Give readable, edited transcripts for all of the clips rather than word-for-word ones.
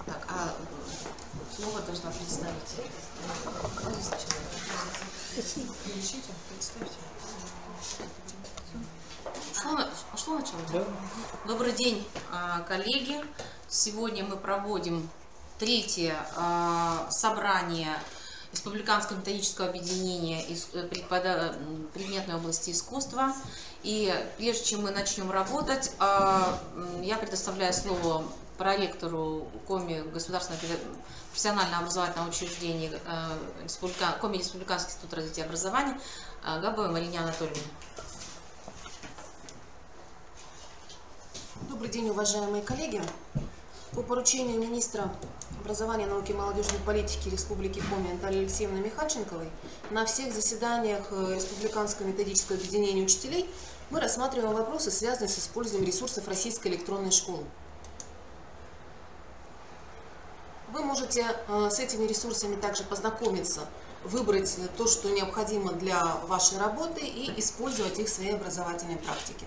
Так, а слово должна представить. Шло начало? Да. Добрый день, коллеги. Сегодня мы проводим третье собрание Республиканского методического объединения предметной области искусства. И прежде чем мы начнем работать, я предоставляю слово проректору КОМИ Государственного профессионального образовательного учреждения КОМИ Республиканский институт развития образования Габовой Марине Анатольевне. Добрый день, уважаемые коллеги. По поручению министра образования, науки и молодежной политики Республики Коми Натальи Алексеевны Михальченковой на всех заседаниях Республиканского методического объединения учителей мы рассматриваем вопросы, связанные с использованием ресурсов Российской электронной школы. Вы можете с этими ресурсами также познакомиться, выбрать то, что необходимо для вашей работы, и использовать их в своей образовательной практике.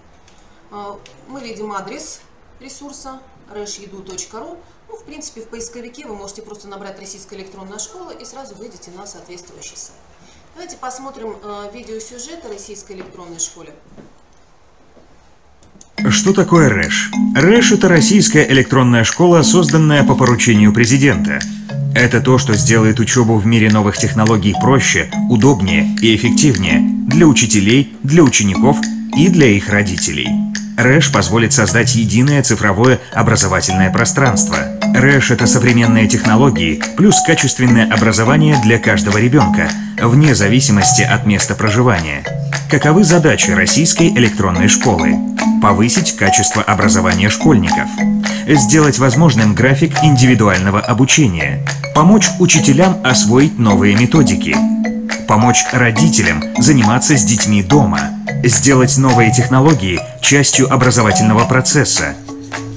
Мы видим адрес ресурса resh.edu.ru. Ну, в принципе, в поисковике вы можете просто набрать «Российская электронная школа» и сразу выйдете на соответствующий сайт. Давайте посмотрим видеосюжет о Российской электронной школе. Что такое РЭШ? РЭШ – это российская электронная школа, созданная по поручению президента. Это то, что сделает учебу в мире новых технологий проще, удобнее и эффективнее для учителей, для учеников и для их родителей. РЭШ позволит создать единое цифровое образовательное пространство. РЭШ – это современные технологии плюс качественное образование для каждого ребенка, вне зависимости от места проживания. Каковы задачи российской электронной школы? Повысить качество образования школьников, сделать возможным график индивидуального обучения, помочь учителям освоить новые методики, помочь родителям заниматься с детьми дома, сделать новые технологии частью образовательного процесса,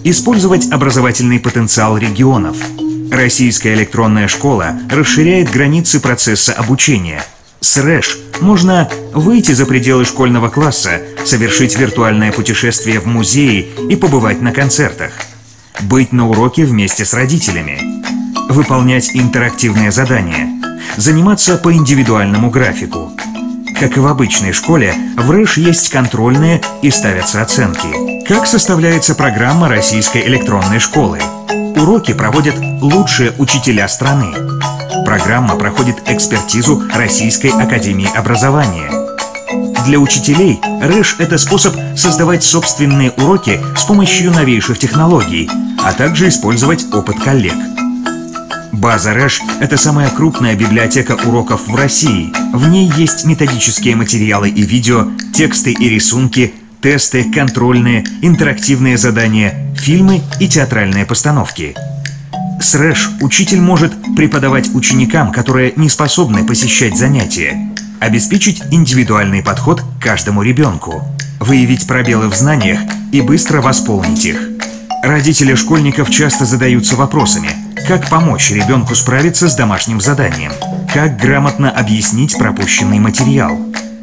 использовать образовательный потенциал регионов. Российская электронная школа расширяет границы процесса обучения. С РЭШ можно выйти за пределы школьного класса, совершить виртуальное путешествие в музеи и побывать на концертах, быть на уроке вместе с родителями, выполнять интерактивные задания, заниматься по индивидуальному графику. Как и в обычной школе, в РЭШ есть контрольные и ставятся оценки. Как составляется программа российской электронной школы? Уроки проводят лучшие учителя страны. Программа проходит экспертизу Российской академии образования. Для учителей РЭШ – это способ создавать собственные уроки с помощью новейших технологий, а также использовать опыт коллег. База РЭШ – это самая крупная библиотека уроков в России. В ней есть методические материалы и видео, тексты и рисунки, тесты, контрольные, интерактивные задания, фильмы и театральные постановки. С РЭШ учитель может преподавать ученикам, которые не способны посещать занятия, обеспечить индивидуальный подход к каждому ребенку, выявить пробелы в знаниях и быстро восполнить их. Родители школьников часто задаются вопросами: как помочь ребенку справиться с домашним заданием, как грамотно объяснить пропущенный материал.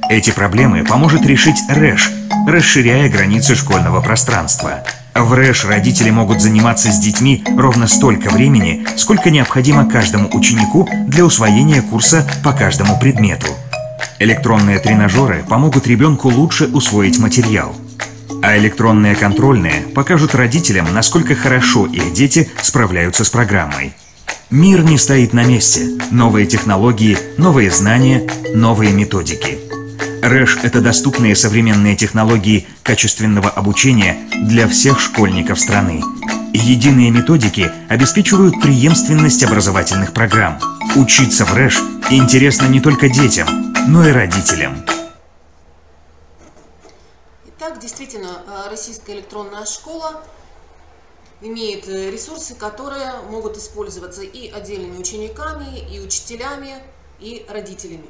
Эти проблемы поможет решить РЭШ, расширяя границы школьного пространства. В РЭШ родители могут заниматься с детьми ровно столько времени, сколько необходимо каждому ученику для усвоения курса по каждому предмету. Электронные тренажеры помогут ребенку лучше усвоить материал. А электронные контрольные покажут родителям, насколько хорошо их дети справляются с программой. Мир не стоит на месте. Новые технологии, новые знания, новые методики. РЭШ – это доступные современные технологии качественного обучения для всех школьников страны. Единые методики обеспечивают преемственность образовательных программ. Учиться в РЭШ интересно не только детям, но и родителям. Итак, действительно, Российская электронная школа имеет ресурсы, которые могут использоваться и отдельными учениками, и учителями, и родителями.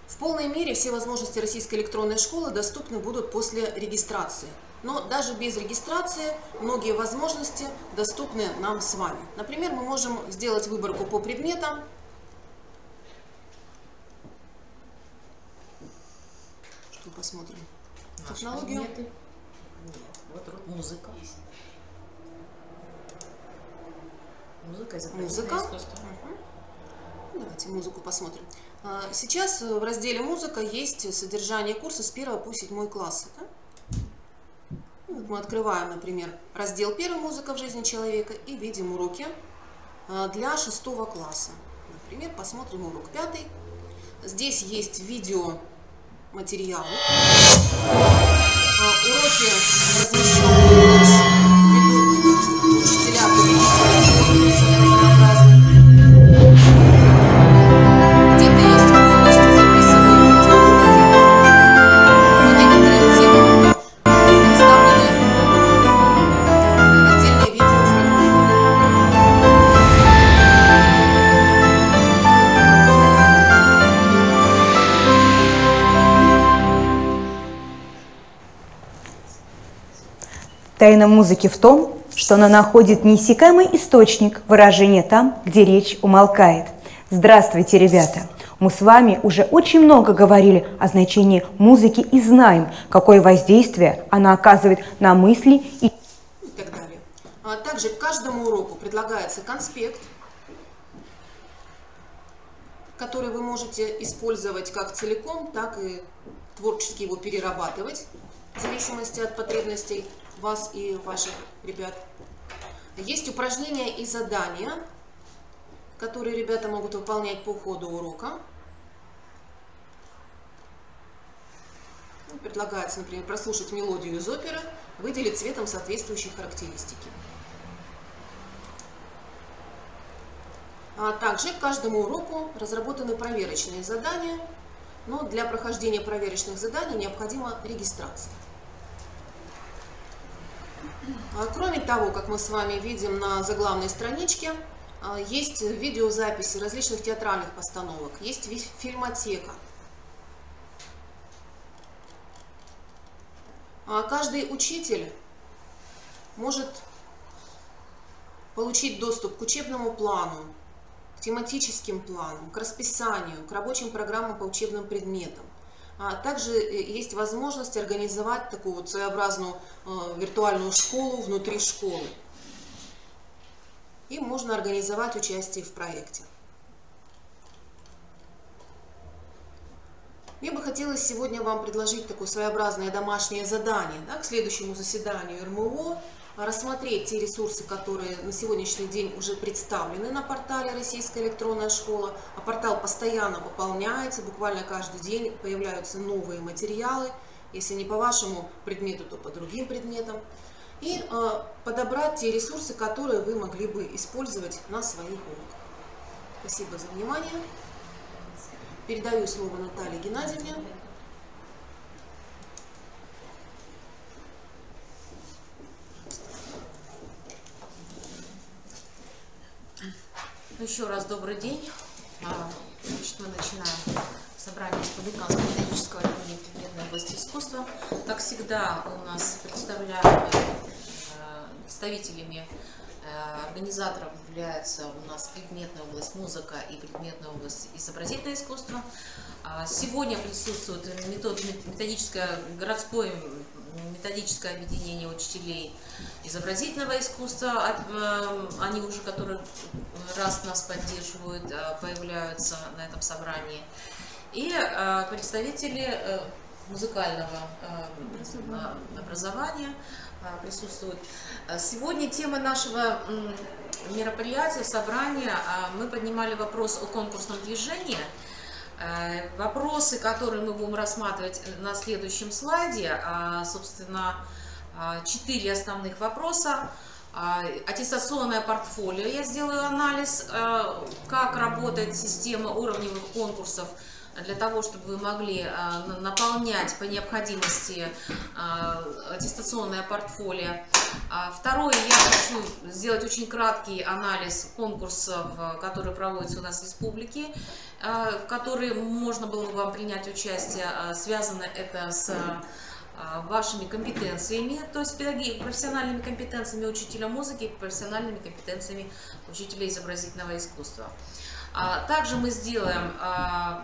В полной мере все возможности Российской электронной школы доступны будут после регистрации. Но даже без регистрации многие возможности доступны нам с вами. Например, мы можем сделать выборку по предметам. Что посмотрим? Наши Технологию. предметы. Нет, вот музыка. Музыка, изобразительное искусство. Давайте музыку посмотрим. Сейчас в разделе «Музыка» есть содержание курса с 1 по 7 классы. Да? Вот мы открываем, например, раздел 1 «Музыка в жизни человека» и видим уроки для 6 класса. Например, посмотрим урок 5. Здесь есть видеоматериалы. Уроки размещенные ведут учителя по где-то есть полностью записанные видеоуроки, но некоторые темы представлены отдельные видеофрагменты. Тайна музыки в том, что она находит неиссякаемый источник выражения там, где речь умолкает. Здравствуйте, ребята! Мы с вами уже очень много говорили о значении музыки и знаем, какое воздействие она оказывает на мысли и так далее. Также к каждому уроку предлагается конспект, который вы можете использовать как целиком, так и творчески его перерабатывать, в зависимости от потребностей вас и ваших ребят. Есть упражнения и задания, которые ребята могут выполнять по ходу урока. Предлагается, например, прослушать мелодию из оперы, выделить цветом соответствующие характеристики. А также к каждому уроку разработаны проверочные задания, но для прохождения проверочных заданий необходима регистрация. Кроме того, как мы с вами видим на заглавной страничке, есть видеозаписи различных театральных постановок, есть фильмотека. Каждый учитель может получить доступ к учебному плану, к тематическим планам, к расписанию, к рабочим программам по учебным предметам. Также есть возможность организовать такую вот своеобразную виртуальную школу внутри школы. И можно организовать участие в проекте. Мне бы хотелось сегодня вам предложить такое своеобразное домашнее задание, да, к следующему заседанию РМО, рассмотреть те ресурсы, которые на сегодняшний день уже представлены на портале «Российская электронная школа». А портал постоянно пополняется, буквально каждый день появляются новые материалы, если не по вашему предмету, то по другим предметам. И подобрать те ресурсы, которые вы могли бы использовать на своих уроках. Спасибо за внимание. Передаю слово Наталье Геннадьевне. Еще раз добрый день. Значит, мы начинаем собрание Республиканского методического отделения предметной области искусства. Как всегда, у нас представителями организаторов являются у нас предметная область музыка и предметная область изобразительное искусство. Сегодня присутствует городское методическое объединение учителей изобразительного искусства. Они уже который раз нас поддерживают, появляются на этом собрании. И представители музыкального образования присутствуют. Сегодня тема нашего мероприятия, собрания, мы поднимали вопрос о конкурсном движении. Вопросы, которые мы будем рассматривать на следующем слайде, собственно, 4 основных вопроса. Аттестационное портфолио, я сделаю анализ, как работает система уровневых конкурсов, для того, чтобы вы могли наполнять по необходимости аттестационное портфолио. Второе, я хочу сделать очень краткий анализ конкурсов, которые проводятся у нас в республике, в которые можно было бы вам принять участие. Связано это с вашими компетенциями, то есть профессиональными компетенциями учителя музыки и профессиональными компетенциями учителя изобразительного искусства. Также мы сделаем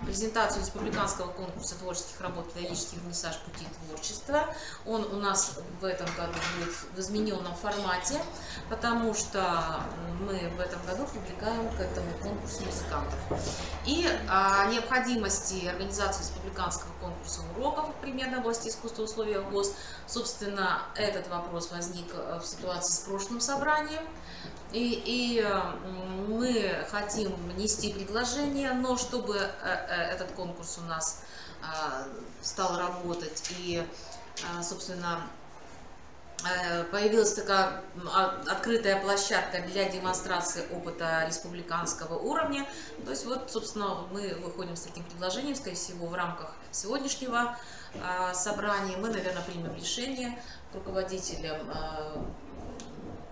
презентацию республиканского конкурса творческих работ «Педагогический вернисаж. Пути творчества». Он у нас в этом году будет в измененном формате, потому что мы в этом году привлекаем к этому конкурсу музыкантов. И о необходимости организации республиканского конкурса уроков в предметной области искусства в условиях ГОС. Собственно, этот вопрос возник в ситуации с прошлым собранием. И мы хотим внести предложение, но чтобы этот конкурс у нас стал работать и, собственно, появилась такая открытая площадка для демонстрации опыта республиканского уровня. То есть вот, собственно, мы выходим с таким предложением, скорее всего, в рамках сегодняшнего собрания. Мы, наверное, примем решение к руководителям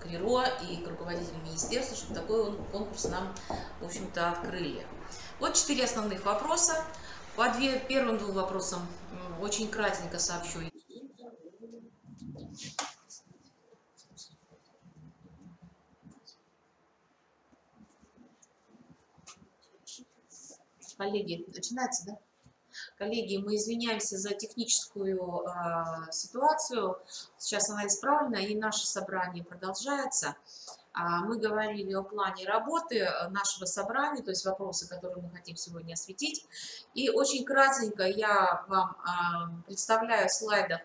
КРИРО и к руководителям министерства, чтобы такой конкурс нам, в общем-то, открыли. Вот 4 основных вопроса. По первым 2 вопросам очень кратенько сообщу. Коллеги, начинается, да? Коллеги, мы извиняемся за техническую ситуацию. Сейчас она исправлена, и наше собрание продолжается. Мы говорили о плане работы нашего собрания, то есть вопросы, которые мы хотим сегодня осветить. И очень кратенько я вам представляю в слайдах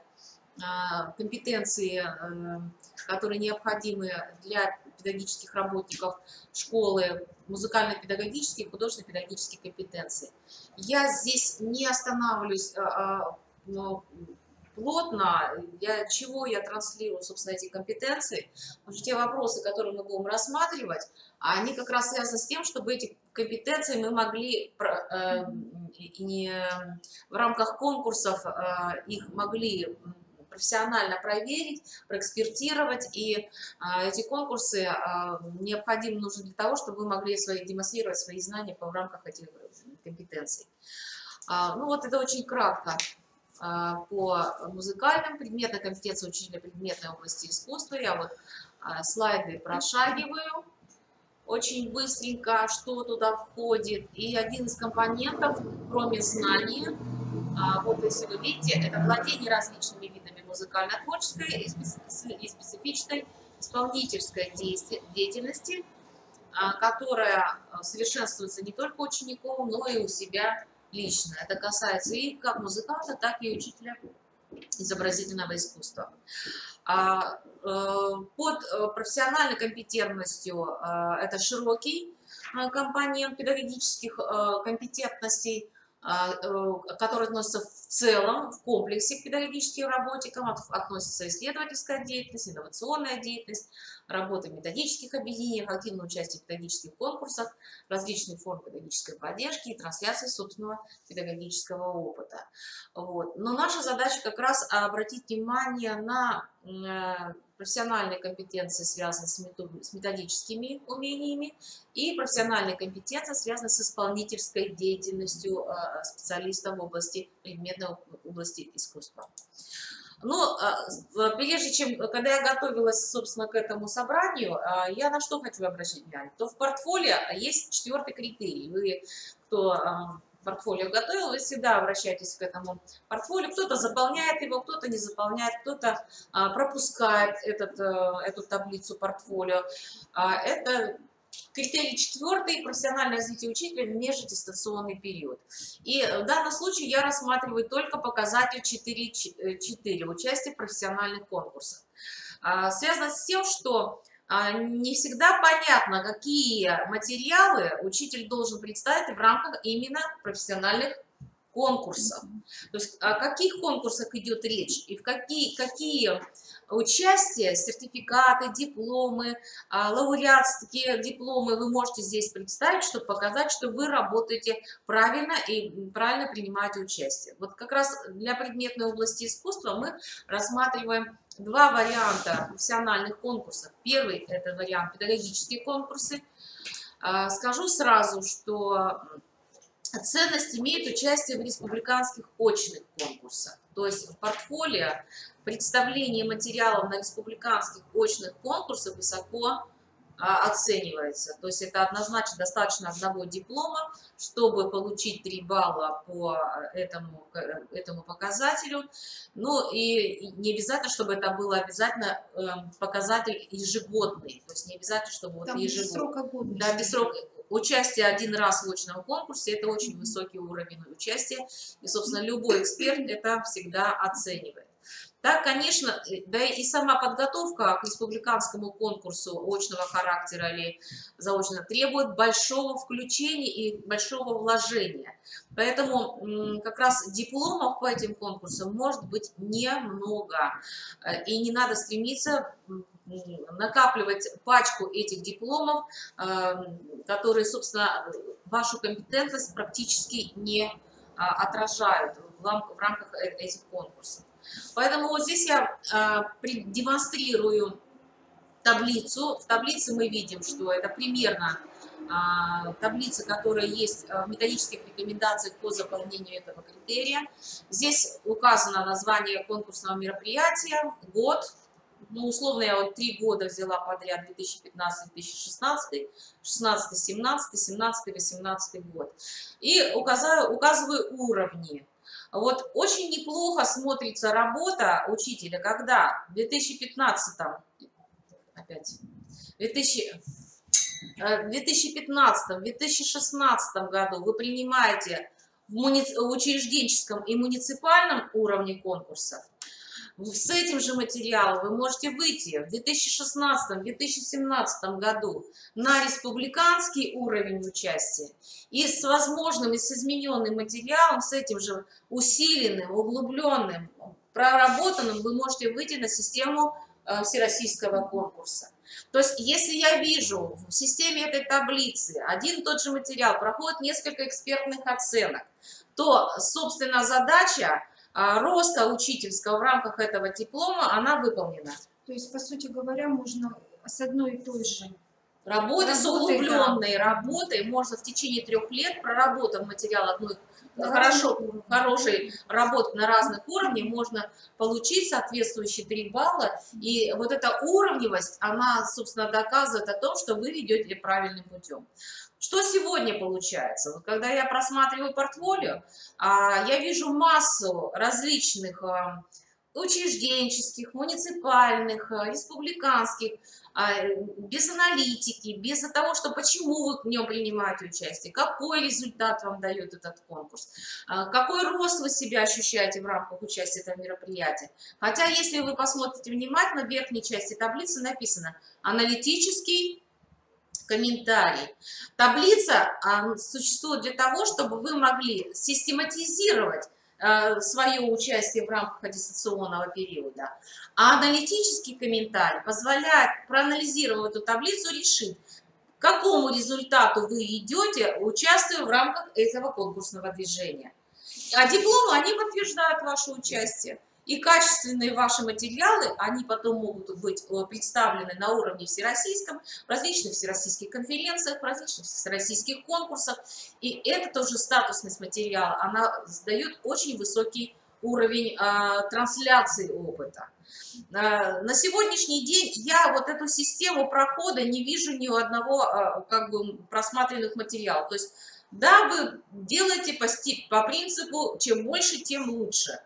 компетенции, которые необходимы для педагогических работников школы, музыкально-педагогические и художественно-педагогические компетенции. Я здесь не останавливаюсь плотно, чего я транслирую, собственно, эти компетенции, потому что те вопросы, которые мы будем рассматривать, они как раз связаны с тем, чтобы эти компетенции мы могли в рамках конкурсов их могли профессионально проверить, проэкспертировать, и эти конкурсы необходимы, нужны для того, чтобы вы могли демонстрировать свои знания в рамках этих компетенций. Ну вот это очень кратко по музыкальным, предметной компетенции учителя предметной области искусства. Я вот слайды прошагиваю очень быстренько, что туда входит. И один из компонентов, кроме знания, вот если вы видите, это владение различными видами музыкально-творческой и специфичной исполнительской деятельности, которая совершенствуется не только учеником, но и у себя лично. Это касается и как музыканта, так и учителя изобразительного искусства. Под профессиональной компетентностью это широкий компонент педагогических компетентностей, который относится в целом в комплексе к педагогическим работникам, относится исследовательская деятельность, инновационная деятельность, работа в методических объединениях, активное участие в педагогических конкурсах, различные формы педагогической поддержки и трансляции собственного педагогического опыта. Вот. Но наша задача как раз обратить внимание на профессиональные компетенции, связанные с методическими умениями, и профессиональные компетенции, связанные с исполнительской деятельностью специалистов в области предметной области искусства. Но прежде чем, когда я готовилась, собственно, к этому собранию, я на что хочу обращать внимание? То в портфолио есть 4-й критерий. Вы, кто портфолио готовил, вы всегда обращаетесь к этому портфолио. Кто-то заполняет его, кто-то не заполняет, кто-то пропускает эту таблицу портфолио. Это критерий 4-й – профессиональное развитие учителя в межаттестационный период. И в данном случае я рассматриваю только показатель 4.4 – участие в профессиональных конкурсах. Связано с тем, что не всегда понятно, какие материалы учитель должен представить в рамках именно профессиональных конкурсов. То есть о каких конкурсах идет речь и в какие участия, сертификаты, дипломы, лауреатские дипломы вы можете здесь представить, чтобы показать, что вы работаете правильно и правильно принимаете участие. Вот как раз для предметной области искусства мы рассматриваем 2 варианта профессиональных конкурсов. Первый – это вариант педагогические конкурсы. Скажу сразу, что ценность имеет участие в республиканских очных конкурсах. То есть в портфолио представление материалов на республиканских очных конкурсах высоко оценивается. То есть это однозначно достаточно одного диплома, чтобы получить 3 балла по этому показателю. Ну и не обязательно, чтобы это был обязательно показатель ежегодный. То есть не обязательно, чтобы вот ежегодно. Без срока годности. Да, без срока. Участие один раз в очном конкурсе – это очень высокий уровень участия. И, собственно, любой эксперт это всегда оценивает. Так, конечно, да и сама подготовка к республиканскому конкурсу очного характера или заочного требует большого включения и большого вложения. Поэтому как раз дипломов по этим конкурсам может быть немного. И не надо стремиться накапливать пачку этих дипломов, которые, собственно, вашу компетентность практически не отражают в рамках этих конкурсов. Поэтому вот здесь я демонстрирую таблицу. В таблице мы видим, что это примерно таблица, которая есть в методических рекомендациях по заполнению этого критерия. Здесь указано название конкурсного мероприятия, год. Ну, условно, я вот 3 года взяла подряд: 2015-2016, 16-17, 17-18 год. И указываю уровни. Вот очень неплохо смотрится работа учителя, когда в 2015-2016 году вы принимаете в учрежденческом и муниципальном уровне конкурсов. С этим же материалом вы можете выйти в 2016-2017 году на республиканский уровень участия. И с возможным и с измененным материалом, с этим же усиленным, углубленным, проработанным, вы можете выйти на систему всероссийского конкурса. То есть, если я вижу в системе этой таблицы один и тот же материал, проходит несколько экспертных оценок, то, собственно, задача роста учительского в рамках этого диплома, она выполнена. То есть, по сути говоря, можно с одной и той же работой, с углубленной работой, можно в течение 3 лет, проработав материал одной хорошей работы на разных уровнях, можно получить соответствующие 3 балла. И вот эта уровневость, она, собственно, доказывает о том, что вы ведете правильным путем. Что сегодня получается? Вот когда я просматриваю портфолио, я вижу массу различных учрежденческих, муниципальных, республиканских, без аналитики, без того, что почему вы в нем принимаете участие, какой результат вам дает этот конкурс, какой рост вы себя ощущаете в рамках участия в этом мероприятии. Хотя, если вы посмотрите внимательно, в верхней части таблицы написано «аналитический комментарий». Таблица существует для того, чтобы вы могли систематизировать свое участие в рамках аттестационного периода. А аналитический комментарий позволяет, проанализировав эту таблицу, решить, к какому результату вы идете, участвуя в рамках этого конкурсного движения. А дипломы, они подтверждают ваше участие. И качественные ваши материалы, они потом могут быть представлены на уровне всероссийском, в различных всероссийских конференциях, в различных всероссийских конкурсах. И это тоже статусность материала, она дает очень высокий уровень трансляции опыта. На сегодняшний день я вот эту систему прохода не вижу ни у одного просматриваемых материалов. То есть, да, вы делаете по принципу «чем больше, тем лучше».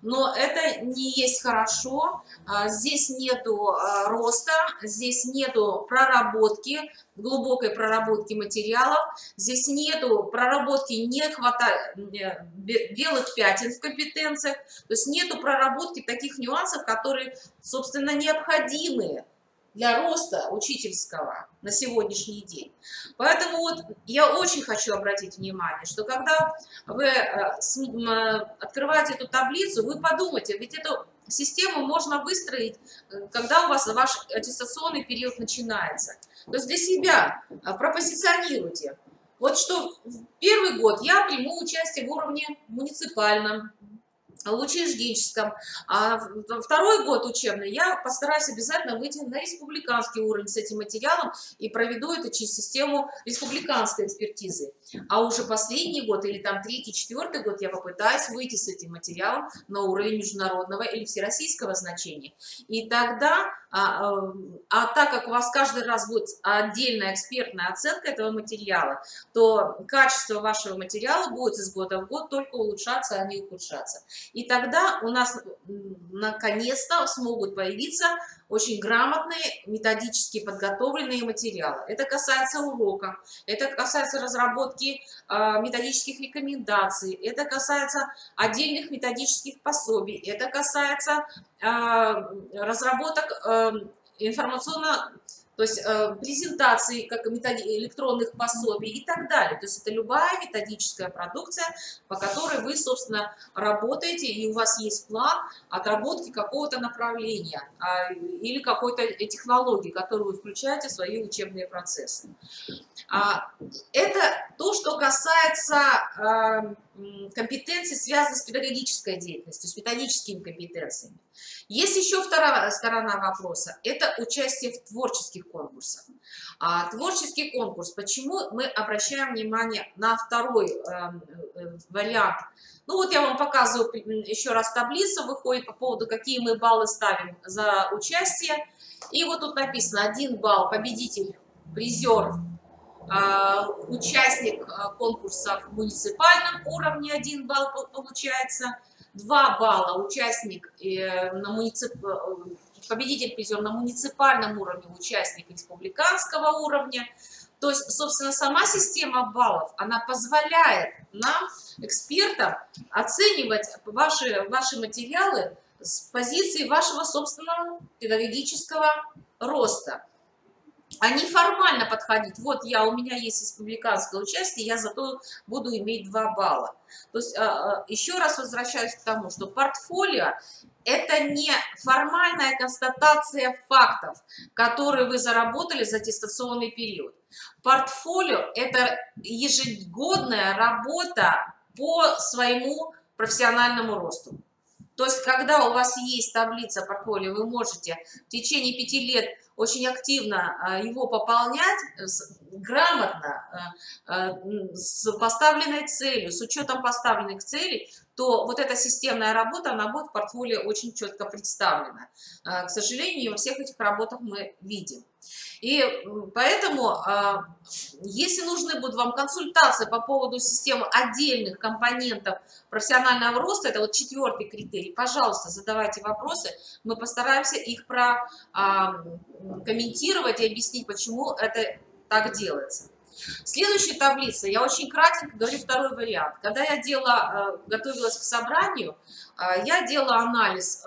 Но это не есть хорошо, здесь нету роста, здесь нету проработки, глубокой проработки материалов, здесь нету проработки, не хватает белых пятен в компетенциях, то есть нету проработки таких нюансов, которые, собственно, необходимы для роста учительского на сегодняшний день. Поэтому вот я очень хочу обратить внимание, что когда вы открываете эту таблицу, вы подумайте, ведь эту систему можно выстроить, когда у вас ваш аттестационный период начинается. То есть для себя пропозиционируйте. Вот что в первый год я приму участие в уровне муниципальном, учрежденческом. А второй год учебный я постараюсь обязательно выйти на республиканский уровень с этим материалом и проведу это через систему республиканской экспертизы. А уже последний год или там третий, четвертый год я попытаюсь выйти с этим материалом на уровень международного или всероссийского значения. И тогда, так как у вас каждый раз будет отдельная экспертная оценка этого материала, то качество вашего материала будет из года в год только улучшаться, а не ухудшаться. И тогда у нас наконец-то смогут появиться очень грамотные, методически подготовленные материалы. Это касается урока, это касается разработки методических рекомендаций, это касается отдельных методических пособий, это касается разработок информационно, то есть презентации как электронных пособий и так далее. То есть это любая методическая продукция, по которой вы, собственно, работаете, и у вас есть план отработки какого-то направления или какой-то технологии, которую вы включаете в свои учебные процессы. Это то, что касается компетенций, связанных с педагогической деятельностью, с методическими компетенциями. Есть еще вторая сторона вопроса – это участие в творческих конкурсах. Творческий конкурс. Почему мы обращаем внимание на второй вариант? Ну вот я вам показываю еще раз таблицу, выходит по поводу, какие мы баллы ставим за участие. И вот тут написано 1 балл победитель, призер, участник конкурса в муниципальном уровне 1 балл получается, 2 балла участник победитель, призер на муниципальном уровне, участник республиканского уровня. То есть, собственно, сама система баллов, она позволяет нам, экспертам, оценивать ваши материалы с позиции вашего собственного педагогического роста. Они формально подходить. Вот у меня есть республиканское участие, я зато буду иметь 2 балла. То есть еще раз возвращаюсь к тому, что портфолио – это не формальная констатация фактов, которые вы заработали за аттестационный период. Портфолио – это ежегодная работа по своему профессиональному росту. То есть, когда у вас есть таблица портфолио, вы можете в течение 5 лет очень активно его пополнять, грамотно, с поставленной целью, с учетом поставленных целей, то вот эта системная работа, она будет в портфолио очень четко представлена. К сожалению, не во всех этих работах мы видим. И поэтому, если нужны будут вам консультации по поводу системы отдельных компонентов профессионального роста, это вот 4-й критерий, пожалуйста, задавайте вопросы, мы постараемся их прокомментировать и объяснить, почему это так делается. Следующая таблица, я очень кратенько говорю второй вариант. Когда я готовилась к собранию, я делала анализ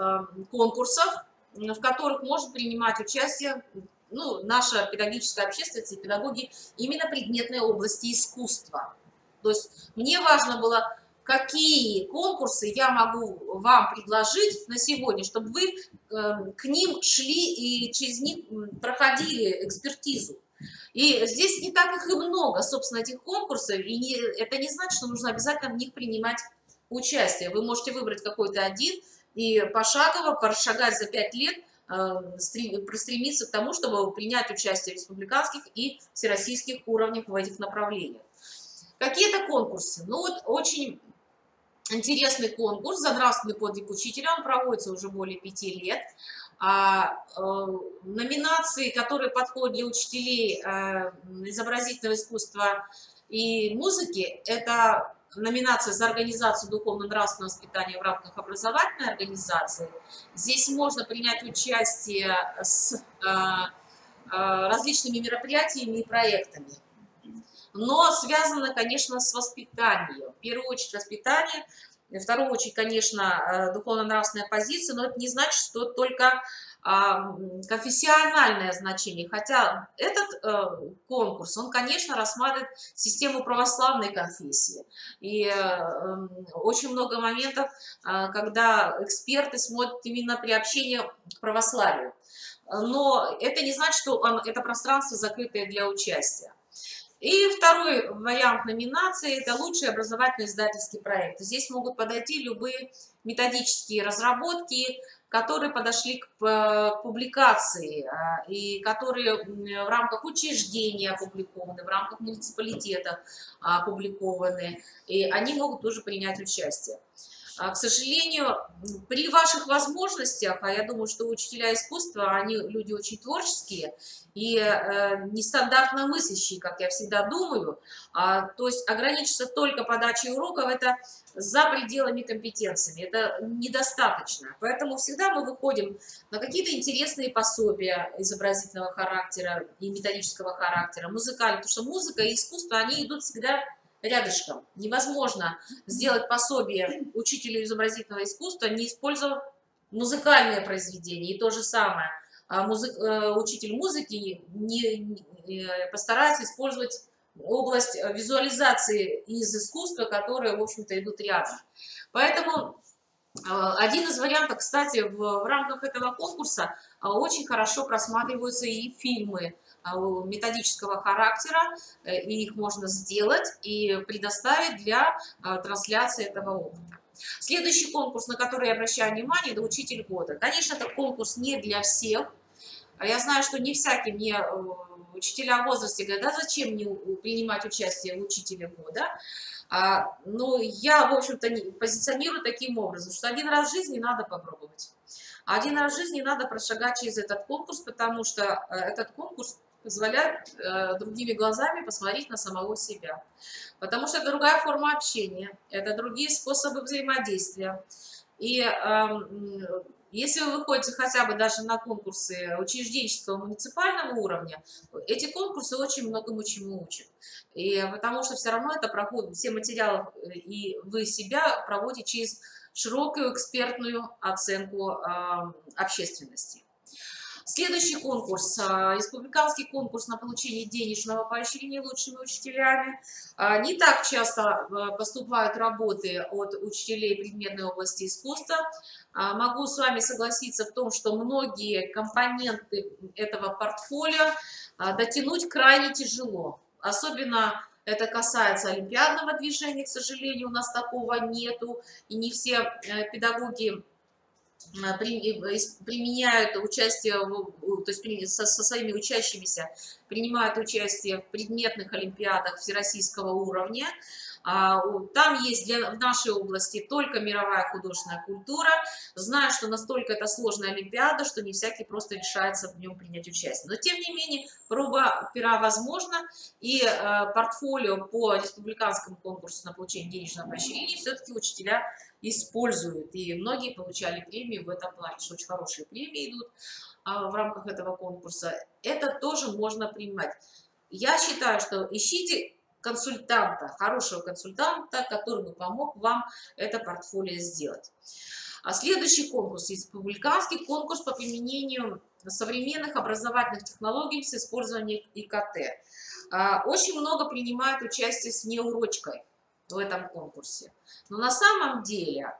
конкурсов, в которых может принимать участие наша педагогическая общественность и педагоги именно предметной области искусства. То есть мне важно было, какие конкурсы я могу вам предложить на сегодня, чтобы вы к ним шли и через них проходили экспертизу. И здесь не так их и много, собственно, этих конкурсов, и это не значит, что нужно обязательно в них принимать участие. Вы можете выбрать какой-то один и пошагово прошагать за 5 лет, простремиться к тому, чтобы принять участие в республиканских и всероссийских уровнях в этих направлениях. Какие-то конкурсы. Ну вот очень интересный конкурс за нравственный подвиг учителя, он проводится уже более 5 лет. Номинации, которые подходят для учителей изобразительного искусства и музыки, это номинация за организацию духовно-нравственного воспитания в рамках образовательной организации. Здесь можно принять участие с различными мероприятиями и проектами. Но связано, конечно, с воспитанием. В первую очередь воспитание, в вторую очередь, конечно, духовно-нравственная позиция, но это не значит, что только конфессиональное значение. Хотя этот конкурс, он, конечно, рассматривает систему православной конфессии. И очень много моментов, когда эксперты смотрят именно приобщение к православию. Но это не значит, что это пространство закрытое для участия. И второй вариант номинации – это лучший образовательный издательский проект. Здесь могут подойти любые методические разработки, которые подошли к публикации и которые в рамках учреждения опубликованы, в рамках муниципалитета опубликованы, и они могут тоже принять участие. К сожалению, при ваших возможностях, а я думаю, что учителя искусства, они люди очень творческие и нестандартно мыслящие, как я всегда думаю, то есть ограничиться только подачей уроков – это за пределами компетенциями, это недостаточно. Поэтому всегда мы выходим на какие-то интересные пособия изобразительного характера и методического характера, музыкальные, потому что музыка и искусство, они идут всегда рядышком. Невозможно сделать пособие учителю изобразительного искусства, не использовав музыкальное произведение. И то же самое. Учитель музыки постарается использовать область визуализации из искусства, которые, в общем-то, идут рядом. Поэтому один из вариантов, кстати, в рамках этого конкурса очень хорошо просматриваются и фильмы методического характера, и их можно сделать и предоставить для трансляции этого опыта. Следующий конкурс, на который я обращаю внимание, это «Учитель года». Конечно, этот конкурс не для всех. Я знаю, что не всякие мне учителя в возрасте говорят, да зачем мне принимать участие в «Учителе года». Но я, в общем-то, позиционирую таким образом, что один раз в жизни надо попробовать. Один раз в жизни надо прошагать через этот конкурс, потому что этот конкурс позволяет другими глазами посмотреть на самого себя. Потому что это другая форма общения, это другие способы взаимодействия. И если вы выходите хотя бы даже на конкурсы учрежденческого муниципального уровня, эти конкурсы очень многому чему учат. И потому что все равно это проходит, все материалы, и вы себя проводите через широкую экспертную оценку общественности. Следующий конкурс, республиканский конкурс на получение денежного поощрения лучшими учителями. Не так часто поступают работы от учителей предметной области искусства. Могу с вами согласиться в том, что многие компоненты этого портфолио дотянуть крайне тяжело. Особенно это касается олимпиадного движения, к сожалению, у нас такого нету, и не все педагоги применяют участие, то есть со своими учащимися принимают участие в предметных олимпиадах всероссийского уровня. Там есть в нашей области только мировая художественная культура. Знаю, что настолько это сложная олимпиада, что не всякий просто решается в нем принять участие. Но тем не менее, проба пера возможна, и портфолио по республиканскому конкурсу на получение денежного поощрения все-таки учителя используют. И многие получали премии в этом плане, что очень хорошие премии идут в рамках этого конкурса. Это тоже можно принимать. Я считаю, что ищите консультанта, хорошего консультанта, который бы помог вам это портфолио сделать. Следующий конкурс, республиканский конкурс по применению современных образовательных технологий с использованием ИКТ. Очень много принимает участие с неурочкой в этом конкурсе. Но на самом деле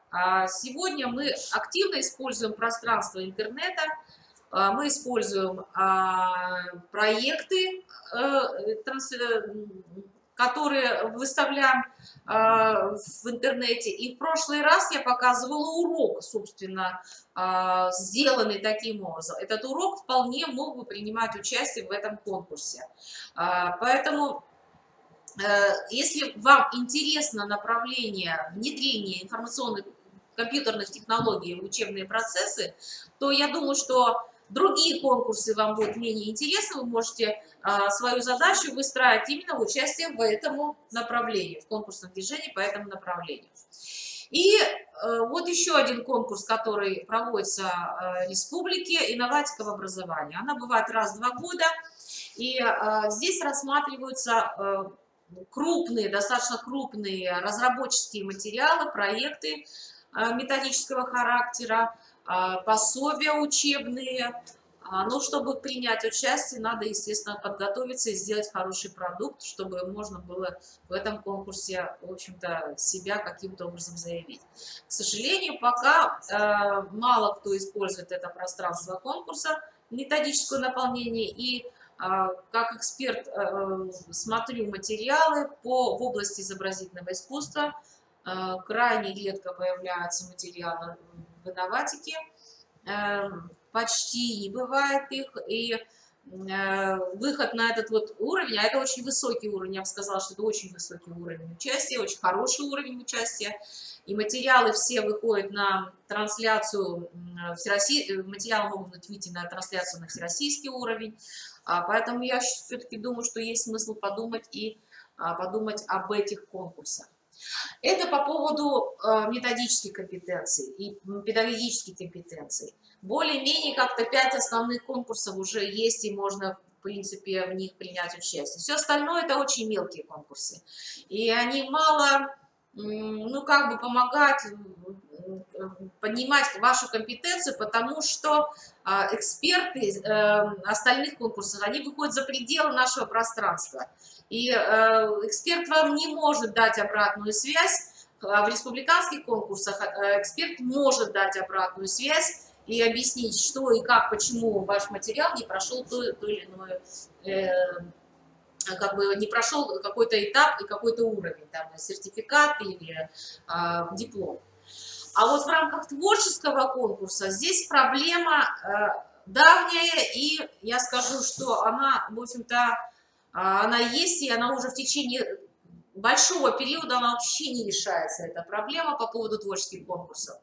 сегодня мы активно используем пространство интернета, мы используем проекты, которые выставляем в интернете. И в прошлый раз я показывала урок, собственно, сделанный таким образом. Этот урок вполне мог бы принимать участие в этом конкурсе. Поэтому, если вам интересно направление внедрения информационных компьютерных технологий в учебные процессы, то я думаю, что другие конкурсы вам будут менее интересны, вы можете свою задачу выстраивать именно в участии в этом направлении, в конкурсном движении по этому направлению. И вот еще один конкурс, который проводится в республике, инноватика в образовании. Она бывает раз в 2 года, и здесь рассматриваются крупные, достаточно крупные разработческие материалы, проекты методического характера, пособия учебные. Но чтобы принять участие, надо, естественно, подготовиться и сделать хороший продукт, чтобы можно было в этом конкурсе, в общем-то, себя каким-то образом заявить. К сожалению, пока мало кто использует это пространство конкурса, методическое наполнение, и как эксперт смотрю материалы в области изобразительного искусства. Крайне редко появляются материалы в инноватике, почти не бывает их, и выход на этот вот уровень, а это очень высокий уровень, я бы сказала, что это очень высокий уровень участия, очень хороший уровень участия, и материалы все выходят на трансляцию, материалы могут выйти на трансляцию на всероссийский уровень, поэтому я все-таки думаю, что есть смысл подумать и подумать об этих конкурсах. Это по поводу методических компетенций и педагогических компетенций. Более-менее как-то 5 основных конкурсов уже есть, и можно, в принципе, в них принять участие. Все остальное – это очень мелкие конкурсы. И они мало, ну, как бы помогают поднимать вашу компетенцию, потому что эксперты остальных конкурсов, они выходят за пределы нашего пространства. И эксперт вам не может дать обратную связь. В республиканских конкурсах эксперт может дать обратную связь и объяснить, что и как, почему ваш материал не прошел то или иное, как бы не прошел какой-то этап и какой-то уровень, там, сертификат или диплом. А вот в рамках творческого конкурса здесь проблема давняя, и я скажу, что она, в общем-то, она есть, и она уже в течение большого периода она вообще не решается, эта проблема по поводу творческих конкурсов.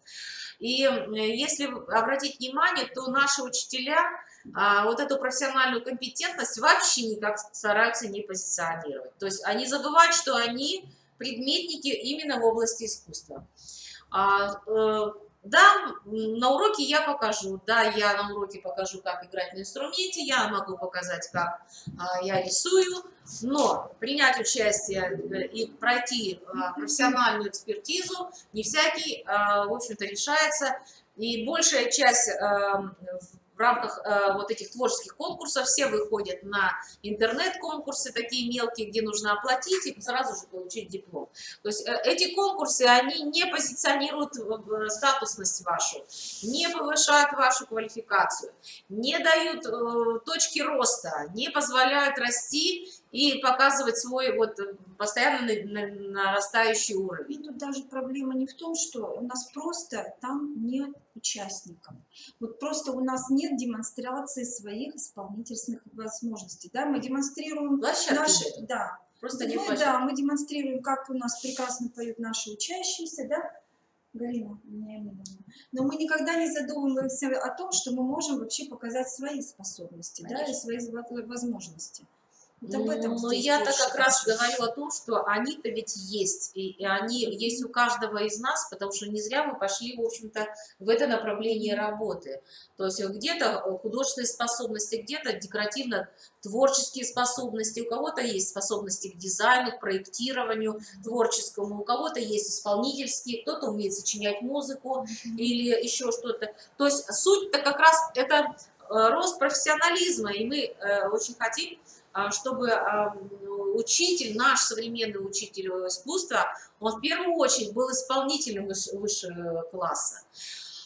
И если обратить внимание, то наши учителя вот эту профессиональную компетентность вообще никак стараются не позиционировать. То есть они забывают, что они предметники именно в области искусства. Да, на уроке я покажу, я на уроке покажу, как играть на инструменте, я могу показать, как я рисую, но принять участие и пройти профессиональную экспертизу не всякий, в общем-то, решается, и большая часть в рамках вот этих творческих конкурсов все выходят на интернет-конкурсы, такие мелкие, где нужно оплатить и сразу же получить диплом. То есть эти конкурсы, они не позиционируют статусность вашу, не повышают вашу квалификацию, не дают точки роста, не позволяют расти и показывать свой вот постоянно нарастающий уровень. И тут даже проблема не в том, что у нас просто там нет участников. Вот просто у нас нет демонстрации своих исполнительских возможностей. Да? Мы демонстрируем наши... Да. Просто мы демонстрируем, как у нас прекрасно поют наши учащиеся, да? Галина, но мы никогда не задумываемся о том, что мы можем вообще показать свои способности, да, и свои возможности. Но я-то как раз говорю о том, что они-то ведь есть, и они есть у каждого из нас, потому что не зря мы пошли, в общем-то, в это направление работы. То есть где-то художественные способности, где-то декоративно-творческие способности, у кого-то есть способности к дизайну, к проектированию творческому, у кого-то есть исполнительские, кто-то умеет сочинять музыку или еще что-то. То есть суть-то как раз это рост профессионализма, и мы очень хотим, чтобы учитель, наш современный учитель искусства, он в первую очередь был исполнителем высшего класса.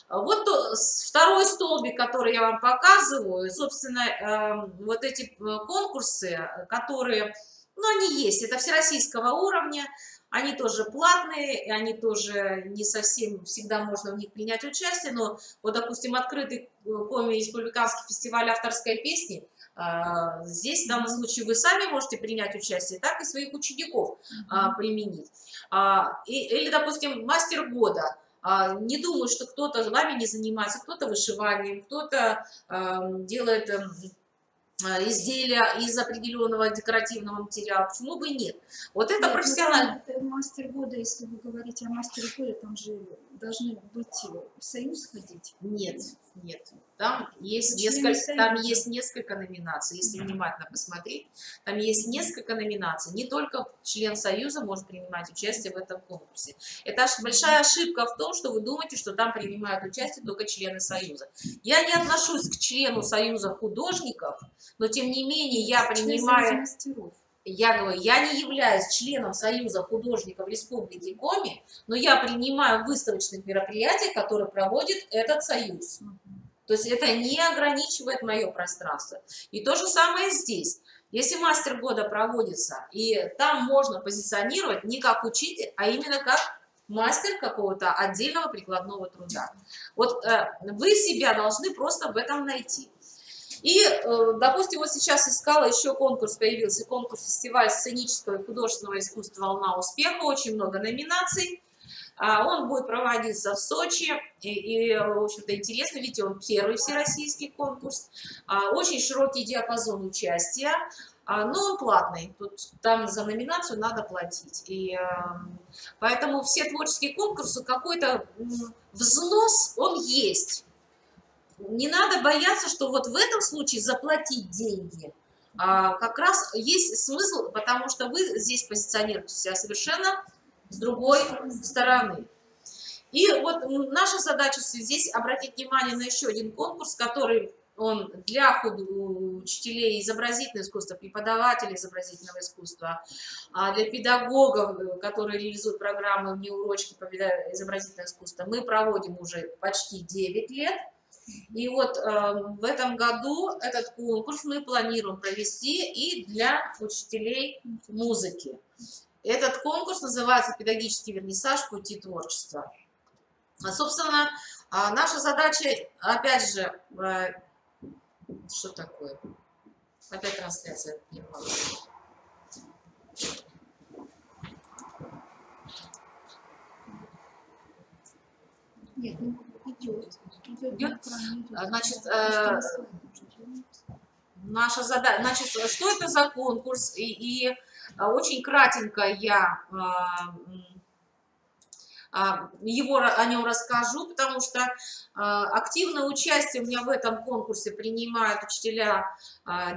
Вот второй столбик, который я вам показываю, собственно, вот эти конкурсы, которые, ну, они есть, это всероссийского уровня, они тоже платные, и они тоже не совсем всегда можно в них принять участие, но вот, допустим, открытый Коми-республиканский фестиваль авторской песни, здесь в данном случае вы сами можете принять участие, так и своих учеников применить. Или, допустим, мастер года. Не думаю, что кто-то вами не занимается, кто-то вышиванием, кто-то делает изделия из определенного декоративного материала. Почему бы и нет? Вот это профессионально. Мастер года, если вы говорите о мастере года, там же должны быть в союз ходить. Нет, нет. Там есть несколько номинаций, если внимательно посмотреть. Там есть несколько номинаций. Не только член союза может принимать участие в этом конкурсе. Это большая ошибка в том, что вы думаете, что там принимают участие только члены союза. Я не отношусь к члену союза художников, но тем не менее я принимаю... Я говорю, я не являюсь членом Союза художников Республики Коми, но я принимаю в выставочных мероприятиях, которые проводит этот союз. То есть это не ограничивает мое пространство. И то же самое здесь. Если мастер года проводится, и там можно позиционировать не как учитель, а именно как мастер какого-то отдельного прикладного труда. Вот вы себя должны просто в этом найти. И, допустим, вот сейчас искала еще конкурс, появился конкурс-фестиваль сценического и художественного искусства «Волна успеха», очень много номинаций. Он будет проводиться в Сочи, и в общем-то, интересно, видите, он первый всероссийский конкурс, очень широкий диапазон участия, но он платный, там за номинацию надо платить, и поэтому все творческие конкурсы, какой-то взнос, он есть. Не надо бояться, что вот в этом случае заплатить деньги. Как раз есть смысл, потому что вы здесь позиционируете себя совершенно с другой стороны. И вот наша задача здесь обратить внимание на еще один конкурс, который он для учителей изобразительного искусства, преподавателей изобразительного искусства, для педагогов, которые реализуют программы внеурочки по изобразительному искусству. Мы проводим уже почти 9 лет. И вот в этом году этот конкурс мы планируем провести и для учителей музыки. Этот конкурс называется «Педагогический вернисаж. Пути творчества». Собственно, наша задача, опять же, что такое? Опять трансляция. Нет, ну идет. Значит, наша задача, значит, что это за конкурс? И очень кратенько я о нем расскажу, потому что активное участие у меня в этом конкурсе принимают учителя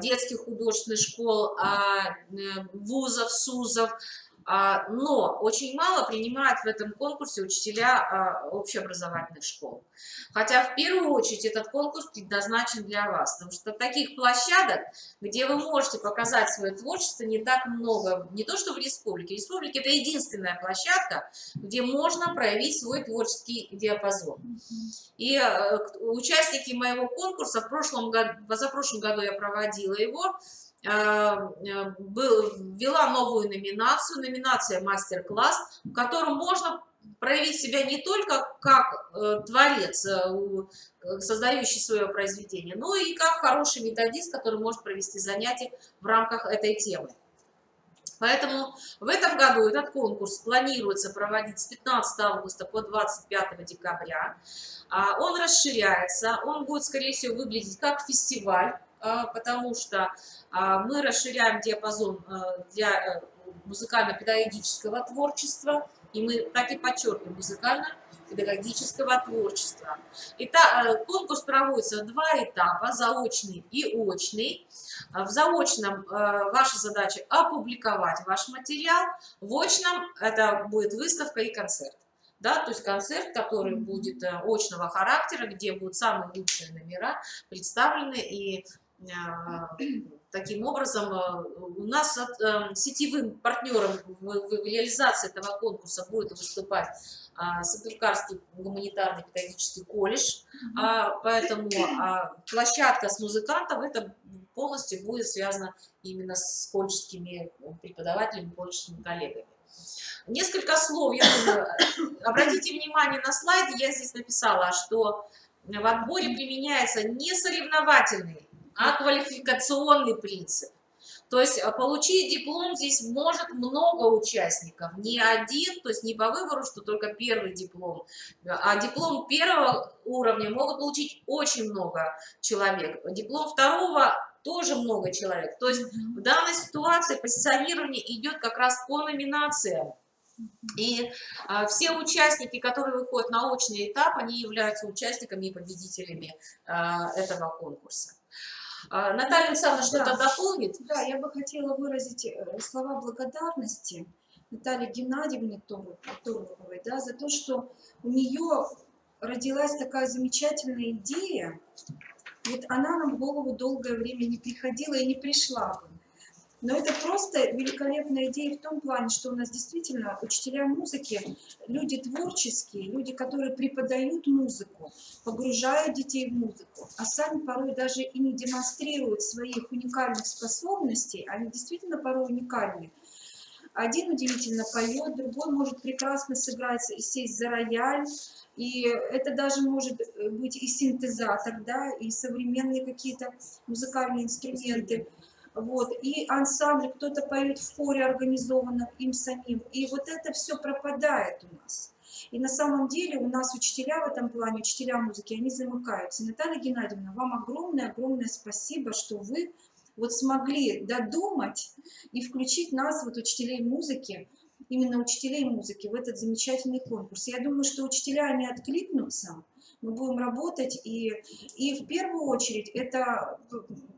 детских художественных школ, вузов, СУЗов, но очень мало принимают в этом конкурсе учителя общеобразовательных школ. Хотя в первую очередь этот конкурс предназначен для вас, потому что таких площадок, где вы можете показать свое творчество, не так много. Не то, что в республике. Республика – это единственная площадка, где можно проявить свой творческий диапазон. И участники моего конкурса, позапрошлом году я проводила его, ввела новую номинацию, номинация «Мастер-класс», в котором можно проявить себя не только как творец, создающий свое произведение, но и как хороший методист, который может провести занятия в рамках этой темы. Поэтому в этом году этот конкурс планируется проводить с 15 августа по 25 декабря. Он расширяется, он будет, скорее всего, выглядеть как фестиваль, потому что мы расширяем диапазон для музыкально-педагогического творчества, и мы так и подчеркиваем музыкально-педагогического творчества. Итак, конкурс проводится в 2 этапа, заочный и очный. В заочном ваша задача опубликовать ваш материал, в очном это будет выставка и концерт. Да, то есть концерт, который будет очного характера, где будут самые лучшие номера представлены, и таким образом у нас сетевым партнером в реализации этого конкурса будет выступать Сыктывкарский гуманитарный педагогический колледж, поэтому площадка с музыкантов это полностью будет связана именно с колледжскими преподавателями, колледжскими коллегами. Несколько слов, я думаю, обратите внимание на слайде, я здесь написала, что в отборе применяется не соревновательный, а квалификационный принцип. То есть получить диплом здесь может много участников, не один, то есть не по выбору, что только первый диплом, а диплом первого уровня могут получить очень много человек, диплом второго тоже много человек. То есть в данной ситуации позиционирование идет как раз по номинациям. И все участники, которые выходят на очный этап, они являются участниками и победителями этого конкурса. Наталья Александровна что-то дополнит? Да, я бы хотела выразить слова благодарности Наталье Геннадьевне Торловой, да, за то, что у нее родилась такая замечательная идея. Вот она нам в голову долгое время не приходила и не пришла бы. Но это просто великолепная идея в том плане, что у нас действительно учителя музыки, люди творческие, люди, которые преподают музыку, погружают детей в музыку, а сами порой даже и не демонстрируют своих уникальных способностей, они действительно порой уникальны. Один удивительно поет, другой может прекрасно сыграть, сесть за рояль, и это даже может быть и синтезатор, да, и современные какие-то музыкальные инструменты. Вот, и ансамбль, кто-то поет в хоре, организованно им самим, и вот это все пропадает у нас. И на самом деле у нас учителя в этом плане, учителя музыки, они замыкаются. Наталья Геннадьевна, вам огромное-огромное спасибо, что вы вот смогли додумать и включить нас, вот учителей музыки, именно учителей музыки, в этот замечательный конкурс. Я думаю, что учителя не откликнутся, мы будем работать, и в первую очередь это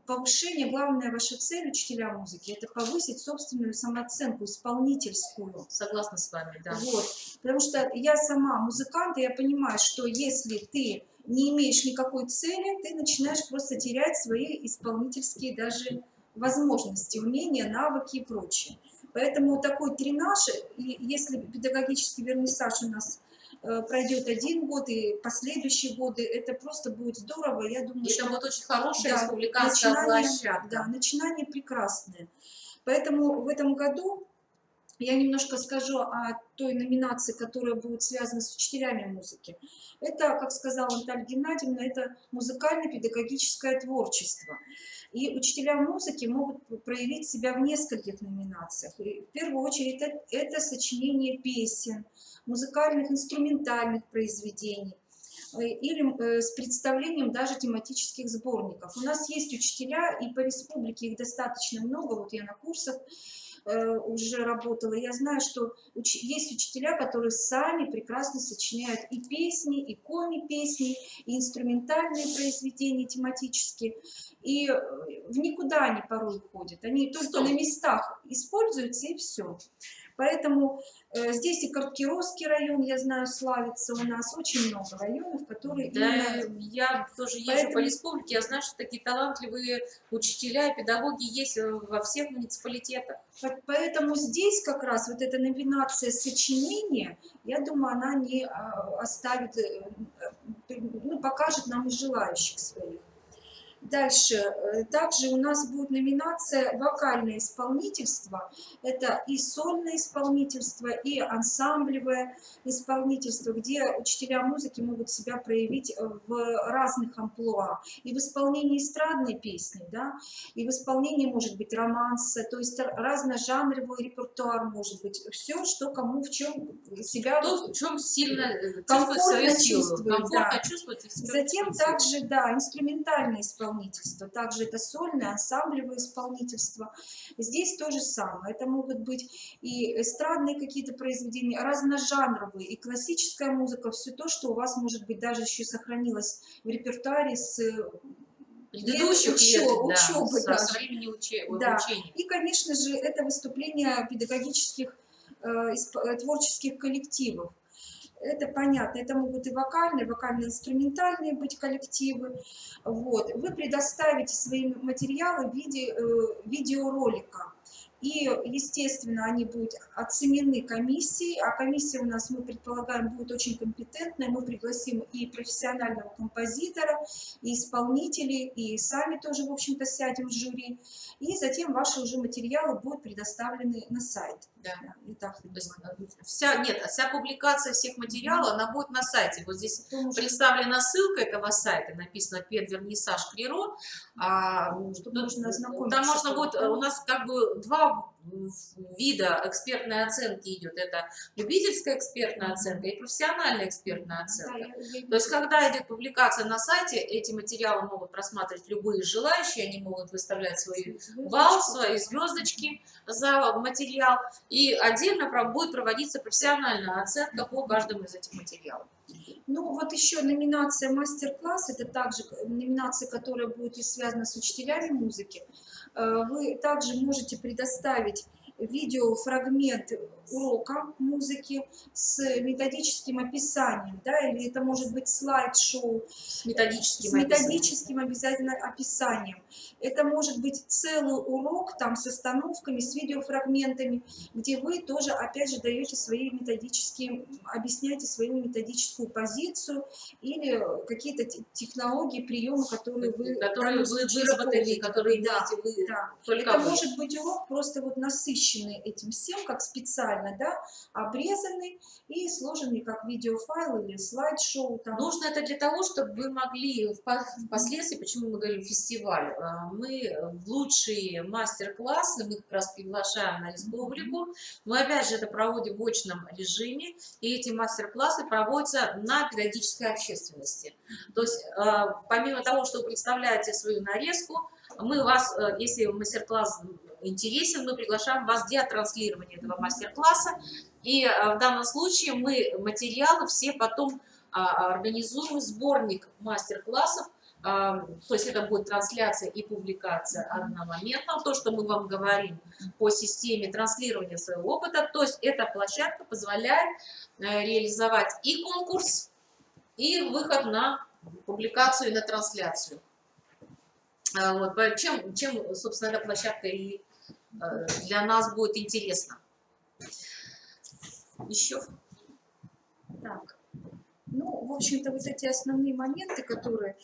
повышение, главная ваша цель, учителя музыки, это повысить собственную самооценку, исполнительскую. Согласна с вами, да. Вот. Потому что я сама музыкант, и я понимаю, что если ты не имеешь никакой цели, ты начинаешь просто терять свои исполнительские даже возможности, умения, навыки и прочее. Поэтому такой тренаж, если педагогический вернисаж у нас пройдет 1 год и последующие годы, это просто будет здорово. Я думаю, это что будет очень хорошая да, республиканская площадка. Да, начинание прекрасное. Поэтому в этом году я немножко скажу о той номинации, которая будет связана с учителями музыки. Это, как сказала Наталья Геннадьевна, это музыкально-педагогическое творчество. И учителя музыки могут проявить себя в нескольких номинациях. И в первую очередь это сочинение песен, музыкальных, инструментальных произведений или с представлением даже тематических сборников. У нас есть учителя, и по республике их достаточно много, вот я на курсах уже работала, я знаю, что есть учителя, которые сами прекрасно сочиняют и песни, и коми-песни, и инструментальные произведения тематические, и в никуда они порой уходят, они только на местах используются, и все. Поэтому здесь и Карткировский район, я знаю, славится у нас, очень много районов, которые... Да, именно... я тоже езжу по республике, я знаю, что такие талантливые учителя и педагоги есть во всех муниципалитетах. Поэтому здесь как раз вот эта номинация сочинения, я думаю, она не оставит, ну, покажет нам и желающих своих. Дальше, также у нас будет номинация «Вокальное исполнительство». Это и сольное исполнительство, и ансамблевое исполнительство, где учителя музыки могут себя проявить в разных амплуа. И в исполнении эстрадной песни, да, и в исполнении, может быть, романса, то есть разножанровый репертуар может быть. Все, что кому в чем себя... То, в чем сильно комфортно чувствует. Да. Затем также, да, инструментальное исполнительство. Также это сольное, ансамблевое исполнительство. Здесь то же самое. Это могут быть и эстрадные какие-то произведения, разножанровые, и классическая музыка, все то, что у вас, может быть, даже еще сохранилось в репертуаре с предыдущих учебы, да, со времени учения. И, конечно же, это выступление педагогических творческих коллективов. Это понятно, это могут и вокально-инструментальные быть коллективы. Вот. Вы предоставите свои материалы в виде видеоролика. И, естественно, они будут оценены комиссией, а комиссия у нас, мы предполагаем, будет очень компетентная. Мы пригласим и профессионального композитора, и исполнителей, и сами тоже, в общем-то, сядем в жюри. И затем ваши уже материалы будут предоставлены на сайт. Да. И так, вся публикация всех материалов, она будет на сайте. Вот здесь представлена ссылка этого сайта, написано «Педвернисаж Клиро». Чтобы можно ознакомиться. Там можно будет, у нас как бы 2 вида экспертной оценки идет. Это любительская экспертная оценка и профессиональная экспертная оценка. То есть, когда идет публикация на сайте, эти материалы могут просматривать любые желающие, они могут выставлять свой балл, свои звездочки за материал. И отдельно будет проводиться профессиональная оценка по каждому из этих материалов. Ну, вот еще номинация «Мастер-класс», это также номинация, которая будет и связана с учителями музыки. Вы также можете предоставить видеофрагмент урока музыки с методическим описанием, да, или это может быть слайд-шоу С методическим с методическим обязательно описанием. Это может быть целый урок там с остановками, с видеофрагментами, где вы тоже опять же даете свои методические, объясняете свою методическую позицию или какие-то технологии, приемы, которые вы выработали, которые имеете вы. Да. Только Это вы. может быть урок просто вот насыщенный этим всем, как специально, да, обрезанный и сложенный как видеофайл или слайд-шоу. Там. Нужно это для того, чтобы вы могли впоследствии, почему мы говорим фестиваль, мы в лучшие мастер-классы, мы как раз приглашаем на республику, мы опять же это проводим в очном режиме, и эти мастер-классы проводятся на педагогической общественности. То есть помимо того, что вы представляете свою нарезку, мы вас, если мастер-класс интересен, мы приглашаем вас для транслирования этого мастер-класса, и в данном случае мы материалы все потом организуем сборник мастер-классов, то есть это будет трансляция и публикация одномоментно, то, что мы вам говорим по системе транслирования своего опыта, то есть эта площадка позволяет реализовать и конкурс, и выход на публикацию и на трансляцию. Вот, чем, собственно, эта площадка и для нас будет интересна. Еще? Так. Ну, в общем-то, вот эти основные моменты, которые,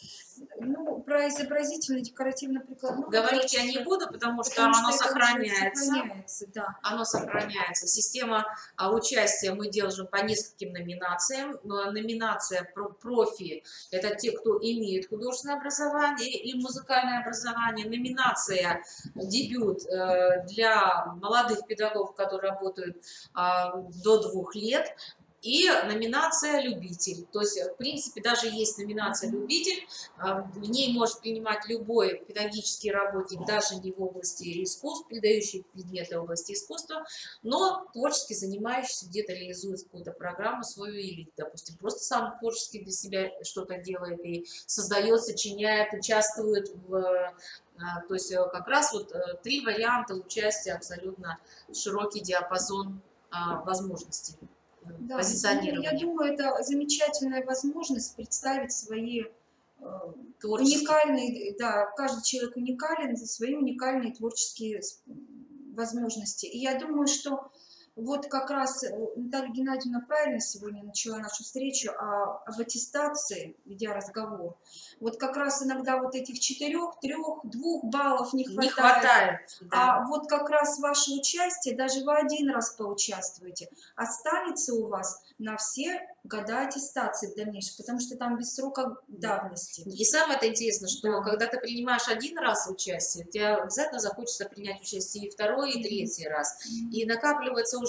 ну, про изобразительно-декоративно-прикладное. Говорить я не буду, потому что оно сохраняется. Да. Оно сохраняется. Система участия мы держим по нескольким номинациям. Номинация профи – это те, кто имеет художественное образование и музыкальное образование. Номинация дебют для молодых педагогов, которые работают до 2 лет. И номинация «Любитель». То есть, в принципе, даже есть номинация «Любитель». В ней может принимать любой педагогический работник, даже не в области искусств, передающий предметы в области искусства, но творчески занимающийся, где-то реализует какую-то программу свою или, допустим, просто сам творчески для себя что-то делает и создает, сочиняет, участвует в... То есть, как раз вот 3 варианта участия, абсолютно широкий диапазон возможностей. Да, я думаю, это замечательная возможность представить свои уникальные, да, каждый человек уникален за свои уникальные творческие возможности. И я думаю, что вот как раз Наталья Геннадьевна правильно сегодня начала нашу встречу об аттестации, ведя разговор. Вот как раз иногда вот этих 4, 3, 2 баллов не хватает. Да. А вот как раз ваше участие, даже вы 1 раз поучаствуете, останется у вас на все года аттестации в дальнейшем, потому что там без срока давности. И самое интересное, что когда ты принимаешь 1 раз участие, тебе обязательно захочется принять участие и 2-й, и 3-й раз. И накапливается уже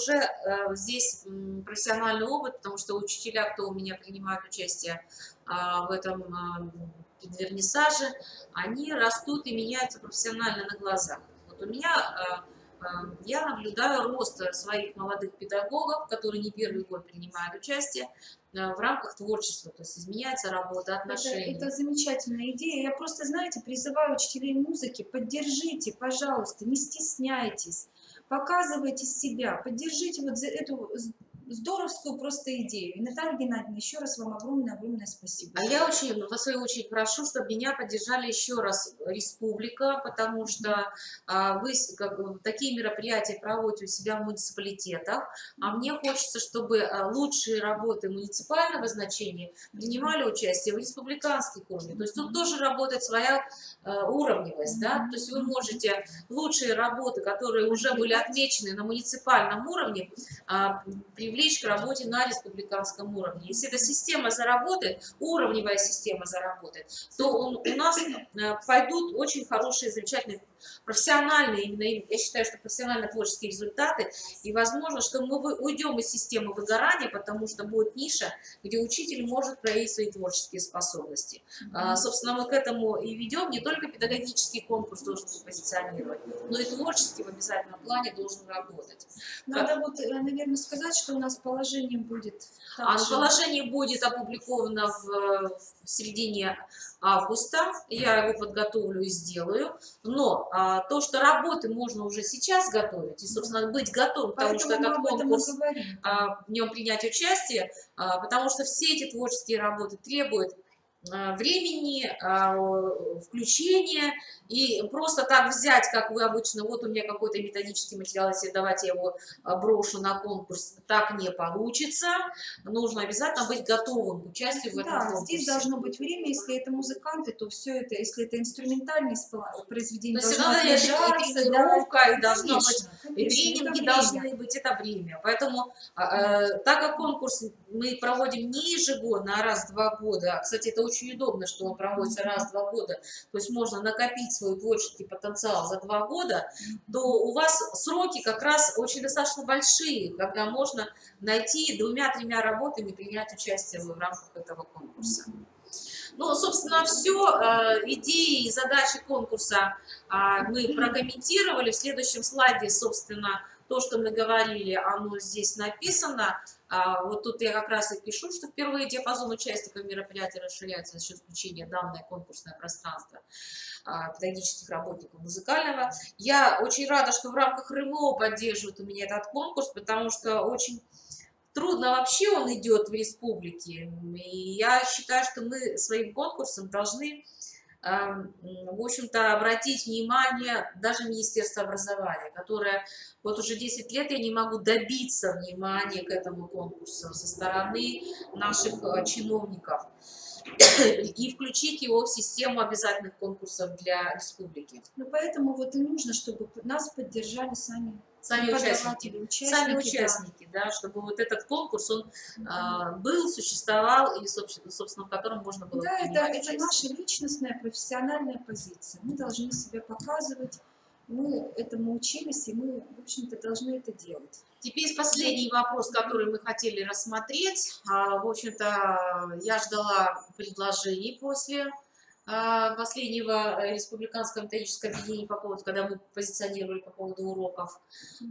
здесь профессиональный опыт, потому что учителя, кто у меня принимает участие в этом вернисаже, они растут и меняются профессионально на глазах. Вот у меня, я наблюдаю рост своих молодых педагогов, которые не 1-й год принимают участие в рамках творчества, то есть изменяется работа, отношения. Это замечательная идея. Я просто, знаете, призываю учителей музыки, поддержите, пожалуйста, не стесняйтесь, показывайте себя, поддержите вот эту здоровскую просто идею. И, Наталья Геннадьевна, еще раз вам огромное-огромное спасибо. А я очень, в свою очередь, прошу, чтобы меня поддержали еще раз республика, потому что вы такие мероприятия проводите у себя в муниципалитетах, а мне хочется, чтобы лучшие работы муниципального значения принимали участие в республиканских уровнях. То есть тут тоже работает своя уровневость, да, то есть вы можете лучшие работы, которые уже были отмечены на муниципальном уровне, привлечь к работе на республиканском уровне. Если эта система заработает, уровневая система заработает, то у нас пойдут очень хорошие, замечательные, профессиональные, именно я считаю, что профессионально-творческие результаты, и возможно, что мы уйдем из системы выгорания, потому что будет ниша, где учитель может проявить свои творческие способности. Собственно, мы к этому и ведем, не только педагогический конкурс должен позиционировать, но и творческий в обязательном плане должен работать. Надо вот, наверное, сказать, что у нас нас положение будет? Положение будет опубликовано в середине августа. Я его подготовлю и сделаю. Но то, что работы можно уже сейчас готовить, и, собственно, быть готовым, потому что этот конкурс, в нем принять участие, потому что все эти творческие работы требуют времени, включения, и просто так взять, как вы обычно, вот у меня какой-то методический материал, если давайте я его брошу на конкурс, так не получится. Нужно обязательно быть готовым к участию в этом конкурсе. Здесь должно быть время, если это музыканты, то все это, если это инструментальные произведения, должно отлежаться, тренировка, и должно быть, и тренинги должны быть, это время. Поэтому, так как конкурс мы проводим не ежегодно, а раз в 2 года, кстати, это очень удобно, что он проводится раз в 2 года, то есть можно накопить свой творческий потенциал за 2 года, то у вас сроки как раз очень достаточно большие, когда можно найти 2-3 работами принять участие в рамках этого конкурса. Ну, собственно, все. Идеи и задачи конкурса мы прокомментировали. В следующем слайде, собственно, то, что мы говорили, оно здесь написано. Вот тут я как раз и пишу, что впервые диапазон участников мероприятия расширяется за счет включения в данное конкурсное пространство педагогических работников музыкального. Я очень рада, что в рамках РМО поддерживают у меня этот конкурс, потому что очень трудно вообще он идет в республике. И я считаю, что мы своим конкурсом должны, в общем-то, обратить внимание даже Министерства образования, которое вот уже 10 лет я не могу добиться внимания к этому конкурсу со стороны наших чиновников и включить его в систему обязательных конкурсов для республики. Ну, поэтому вот и нужно, чтобы нас поддержали сами участники, да, чтобы вот этот конкурс, он был, существовал, и, собственно, в котором можно было принимать участие. Это наша личностная, профессиональная позиция. Мы должны себя показывать, мы этому учились, и мы, в общем-то, должны это делать. Теперь последний вопрос, который мы хотели рассмотреть. В общем-то, я ждала предложений после последнего республиканского методического объединения по поводу, когда мы позиционировали по поводу уроков.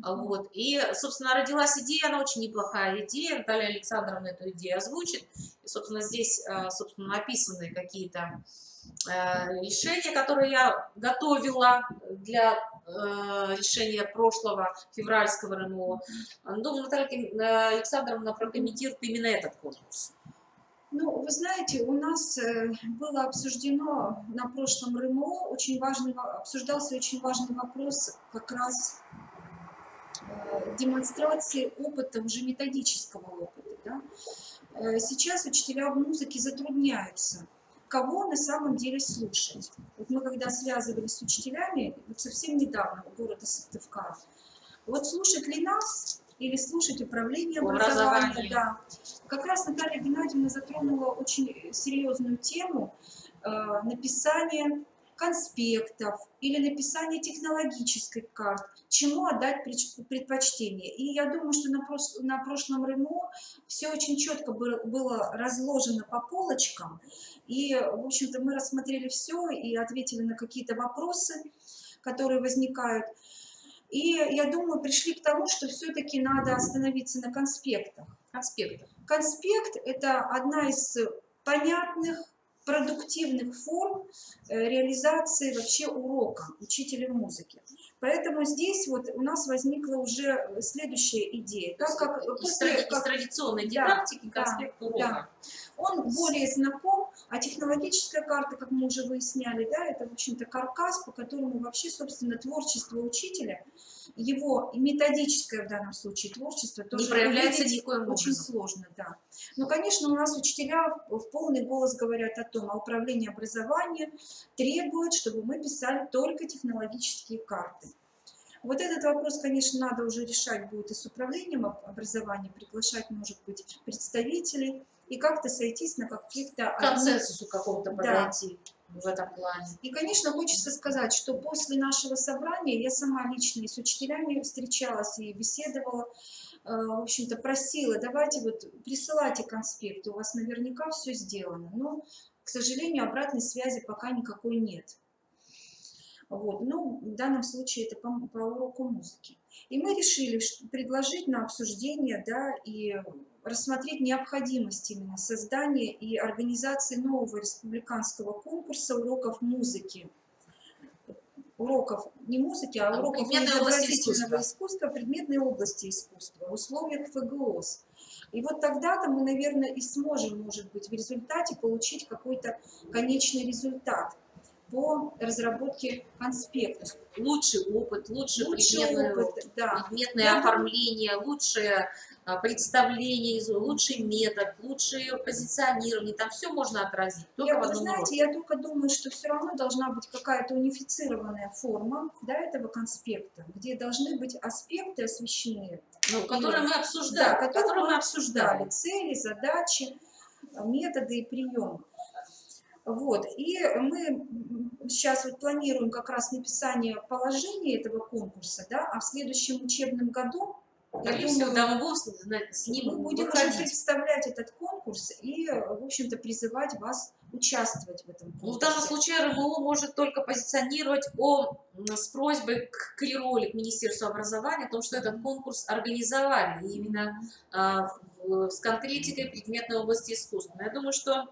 Вот. И, собственно, родилась идея, она очень неплохая идея. Наталья Александровна эту идею озвучит. И, собственно, здесь, собственно, написаны какие-то решения, которые я готовила для решения прошлого февральского РМО. Думаю, Наталья Александровна прокомментирует именно этот конкурс. Ну, вы знаете, у нас было обсуждено на прошлом РМО, обсуждался очень важный вопрос как раз демонстрации опыта, уже методического опыта. Да? Сейчас учителя музыки затрудняются, кого на самом деле слушать. Вот мы когда связывались с учителями, вот совсем недавно у города Сыктывкара, вот слушать ли нас или слушать управление образования, да. Как раз Наталья Геннадьевна затронула очень серьезную тему написания конспектов или написания технологических карт, чему отдать предпочтение. И я думаю, что на прошлом РМО все очень четко было разложено по полочкам, и, в общем-то, мы рассмотрели все и ответили на какие-то вопросы, которые возникают. И, я думаю, пришли к тому, что все-таки надо остановиться на конспектах. Конспект – это одна из понятных, продуктивных форм реализации вообще урока учителя музыки. Поэтому здесь вот у нас возникла уже следующая идея. Из традиционной дидактики конспект урока. Да. Он более знаком, а технологическая карта, как мы уже выясняли, да, это, в общем-то, каркас, по которому вообще, собственно, творчество учителя, его методическое в данном случае творчество тоже не проявляется никоим образом. Очень сложно, да. Но, конечно, у нас учителя в полный голос говорят о том, а управление образованием требует, чтобы мы писали только технологические карты. Вот этот вопрос, конечно, надо уже решать будет и с управлением образования, приглашать, может быть, представителей и как-то сойтись на каких-то... консенсусу какому-то подойти. Да. В этом плане. И, конечно, хочется сказать, что после нашего собрания я сама лично и с учителями встречалась и беседовала, в общем-то, просила, давайте вот присылайте конспекты, у вас наверняка все сделано. Но, к сожалению, обратной связи пока никакой нет. Вот. Ну, в данном случае это по уроку музыки. И мы решили предложить на обсуждение, да, и рассмотреть необходимость именно создания и организации нового республиканского конкурса уроков музыки. Уроков не музыки, а уроков изобразительного искусства, предметной области искусства в условиях ФГОС. И вот тогда-то мы, наверное, и сможем, может быть, в результате получить какой-то конечный результат по разработке конспекта. Лучший опыт, лучшее предметное Да. оформление, лучшее представление, лучший метод, лучшее позиционирование, там все можно отразить. Вы знаете, я только думаю, что все равно должна быть какая-то унифицированная форма, да, этого конспекта, где должны быть аспекты освещены. Которые мы обсуждали, да, которые мы обсуждали. Цели, задачи, методы и приемы. Вот. И мы сейчас вот планируем как раз написание положения этого конкурса, да, а в следующем учебном году, я думаю, мы будем уже представлять этот конкурс и, в общем-то, призывать вас участвовать в этом конкурсе. В данном случае РМО может только позиционировать с просьбой к КРИРОЛе, к Министерству образования, о том, что этот конкурс организовали именно с конкретикой предметной области искусства. Я думаю, что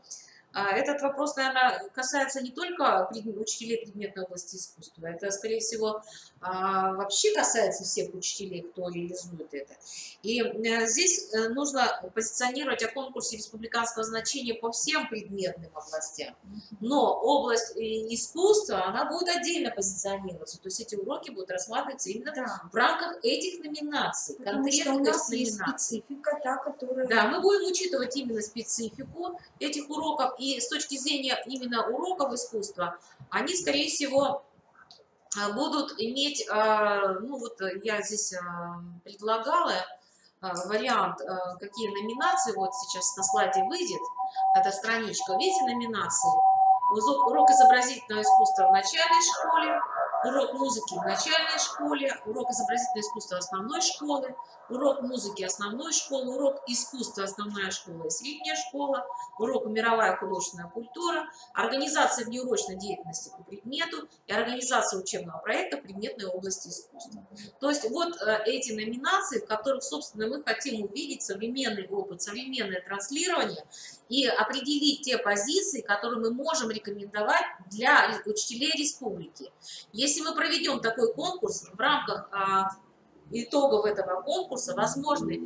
этот вопрос, наверное, касается не только учителей предметной области искусства, это, скорее всего, вообще касается всех учителей, кто реализует это. И здесь нужно позиционировать о конкурсе республиканского значения по всем предметным областям. Но область искусства, она будет отдельно позиционироваться, то есть эти уроки будут рассматриваться именно в рамках этих номинаций. Потому что у нас есть специфика, та, которая... Да, мы будем учитывать именно специфику этих уроков. И с точки зрения именно уроков искусства, они, скорее всего, будут иметь, ну вот я здесь предлагала вариант, какие номинации, вот сейчас на слайде выйдет эта страничка, видите номинации? Урок изобразительного искусства в начальной школе, урок музыки в начальной школе, урок изобразительного искусства основной школы, урок музыки основной школы, урок искусства основная школа и средняя школа, урок мировая художественная культура, организация внеурочной деятельности по предмету и организация учебного проекта в предметной области искусства. То есть вот эти номинации, в которых, собственно, мы хотим увидеть современный опыт, современное транслирование и определить те позиции, которые мы можем рекомендовать для учителей республики. Если мы проведем такой конкурс, в рамках итогов этого конкурса возможны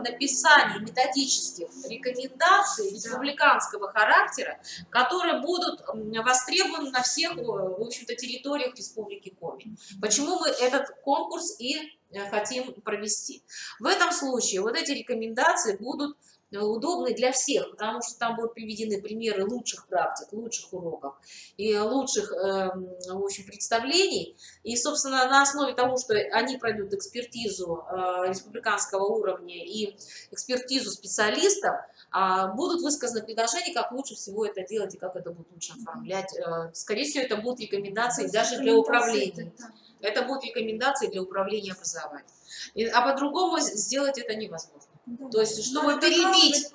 написание методических рекомендаций республиканского характера, которые будут востребованы на всех, в общем-то, территориях Республики Коми. Почему мы этот конкурс и хотим провести? В этом случае вот эти рекомендации будут удобны для всех, потому что там будут приведены примеры лучших практик, лучших уроков и лучших, в общем, представлений. И, собственно, на основе того, что они пройдут экспертизу республиканского уровня и экспертизу специалистов, будут высказаны предложения, как лучше всего это делать и как это будет лучше оформлять. Скорее всего, это будут рекомендации даже для управления. Это будут рекомендации для управления образованием. А по-другому сделать это невозможно. Да. То есть, чтобы перебить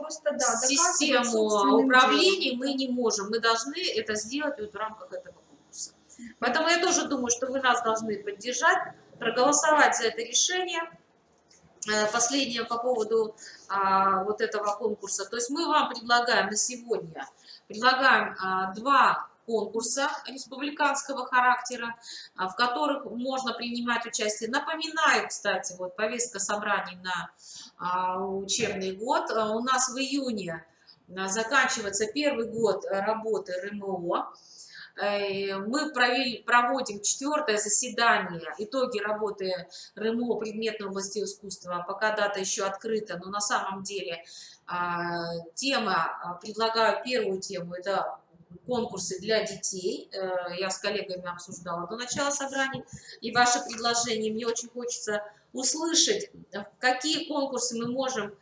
систему управления, мы не можем. Мы должны это сделать вот в рамках этого конкурса. Поэтому я тоже думаю, что вы нас должны поддержать, проголосовать за это решение. Последнее по поводу вот этого конкурса. То есть мы вам предлагаем на сегодня, два конкурса республиканского характера, в которых можно принимать участие. Напоминаю, кстати, вот повестка собраний на учебный год. У нас в июне заканчивается первый год работы РМО. Мы проводим 4-е заседание, итоги работы РМО предметной области искусства. Пока дата еще открыта, но на самом деле тема, предлагаю первую тему, это конкурсы для детей. Я с коллегами обсуждала до начала собраний и ваши предложения. Мне очень хочется услышать, какие конкурсы мы можем,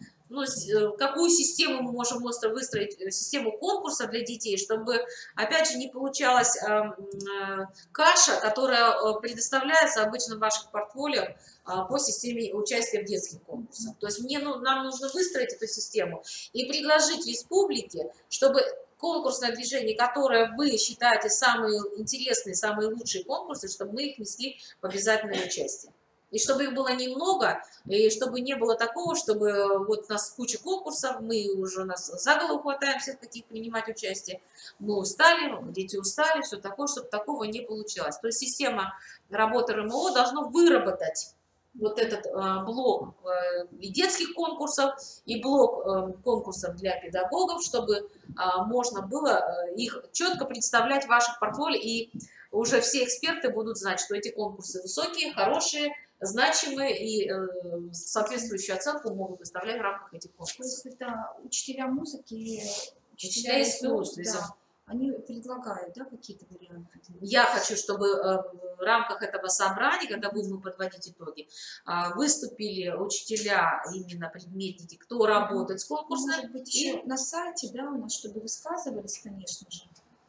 какую систему мы можем выстроить, систему конкурса для детей, чтобы, опять же, не получалась каша, которая предоставляется обычно в ваших портфолио по системе участия в детских конкурсах. То есть нам нужно выстроить эту систему и предложить республике, чтобы конкурсное движение, которое вы считаете самые интересные, самые лучшие конкурсы, чтобы мы их внесли в обязательное участие. И чтобы их было немного, и чтобы не было такого, чтобы вот у нас куча конкурсов, мы уже у нас за голову хватаемся, в каких принимать участие, мы устали, дети устали, все такое, чтобы такого не получилось. То есть система работы РМО должна выработать вот этот блок и детских конкурсов, и блок конкурсов для педагогов, чтобы можно было их четко представлять в ваших портфолио, и уже все эксперты будут знать, что эти конкурсы высокие, хорошие, значимые, и соответствующую оценку могут выставлять в рамках этих То конкурсов. есть это учителя музыки, Учителя искусств, да, они предлагают, да, какие-то варианты? Я хочу, чтобы в рамках этого собрания, когда будем подводить итоги, выступили учителя, именно предметники, кто работает с конкурсом. Может быть, еще на сайте, да, у нас, чтобы высказывались, конечно же.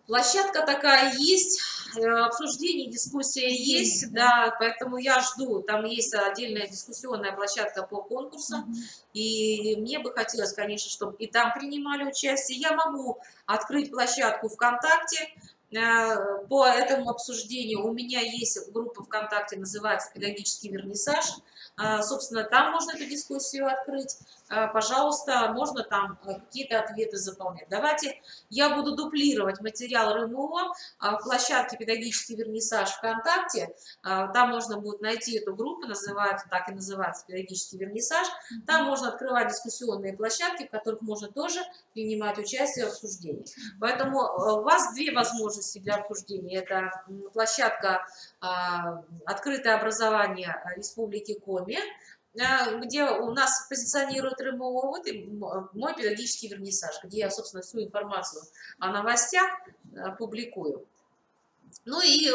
Площадка такая есть, обсуждение, дискуссия есть, да, поэтому я жду, там есть отдельная дискуссионная площадка по конкурсам, и мне бы хотелось, конечно, чтобы и там принимали участие. Я могу открыть площадку ВКонтакте по этому обсуждению. У меня есть группа ВКонтакте, называется «Педагогический вернисаж». Собственно, там можно эту дискуссию открыть. Пожалуйста, можно там какие-то ответы заполнять. Давайте я буду дуплировать материал РМО в площадке «Педагогический вернисаж» ВКонтакте. Там можно будет найти эту группу, называется, так и называется «Педагогический вернисаж». Там можно открывать дискуссионные площадки, в которых можно тоже принимать участие в обсуждении. Поэтому у вас две возможности для обсуждения. Это площадка «Открытое образование Республики Коми», где у нас позиционирует РМО, вот и мой педагогический вернисаж, где я, собственно, всю информацию о новостях публикую. Ну и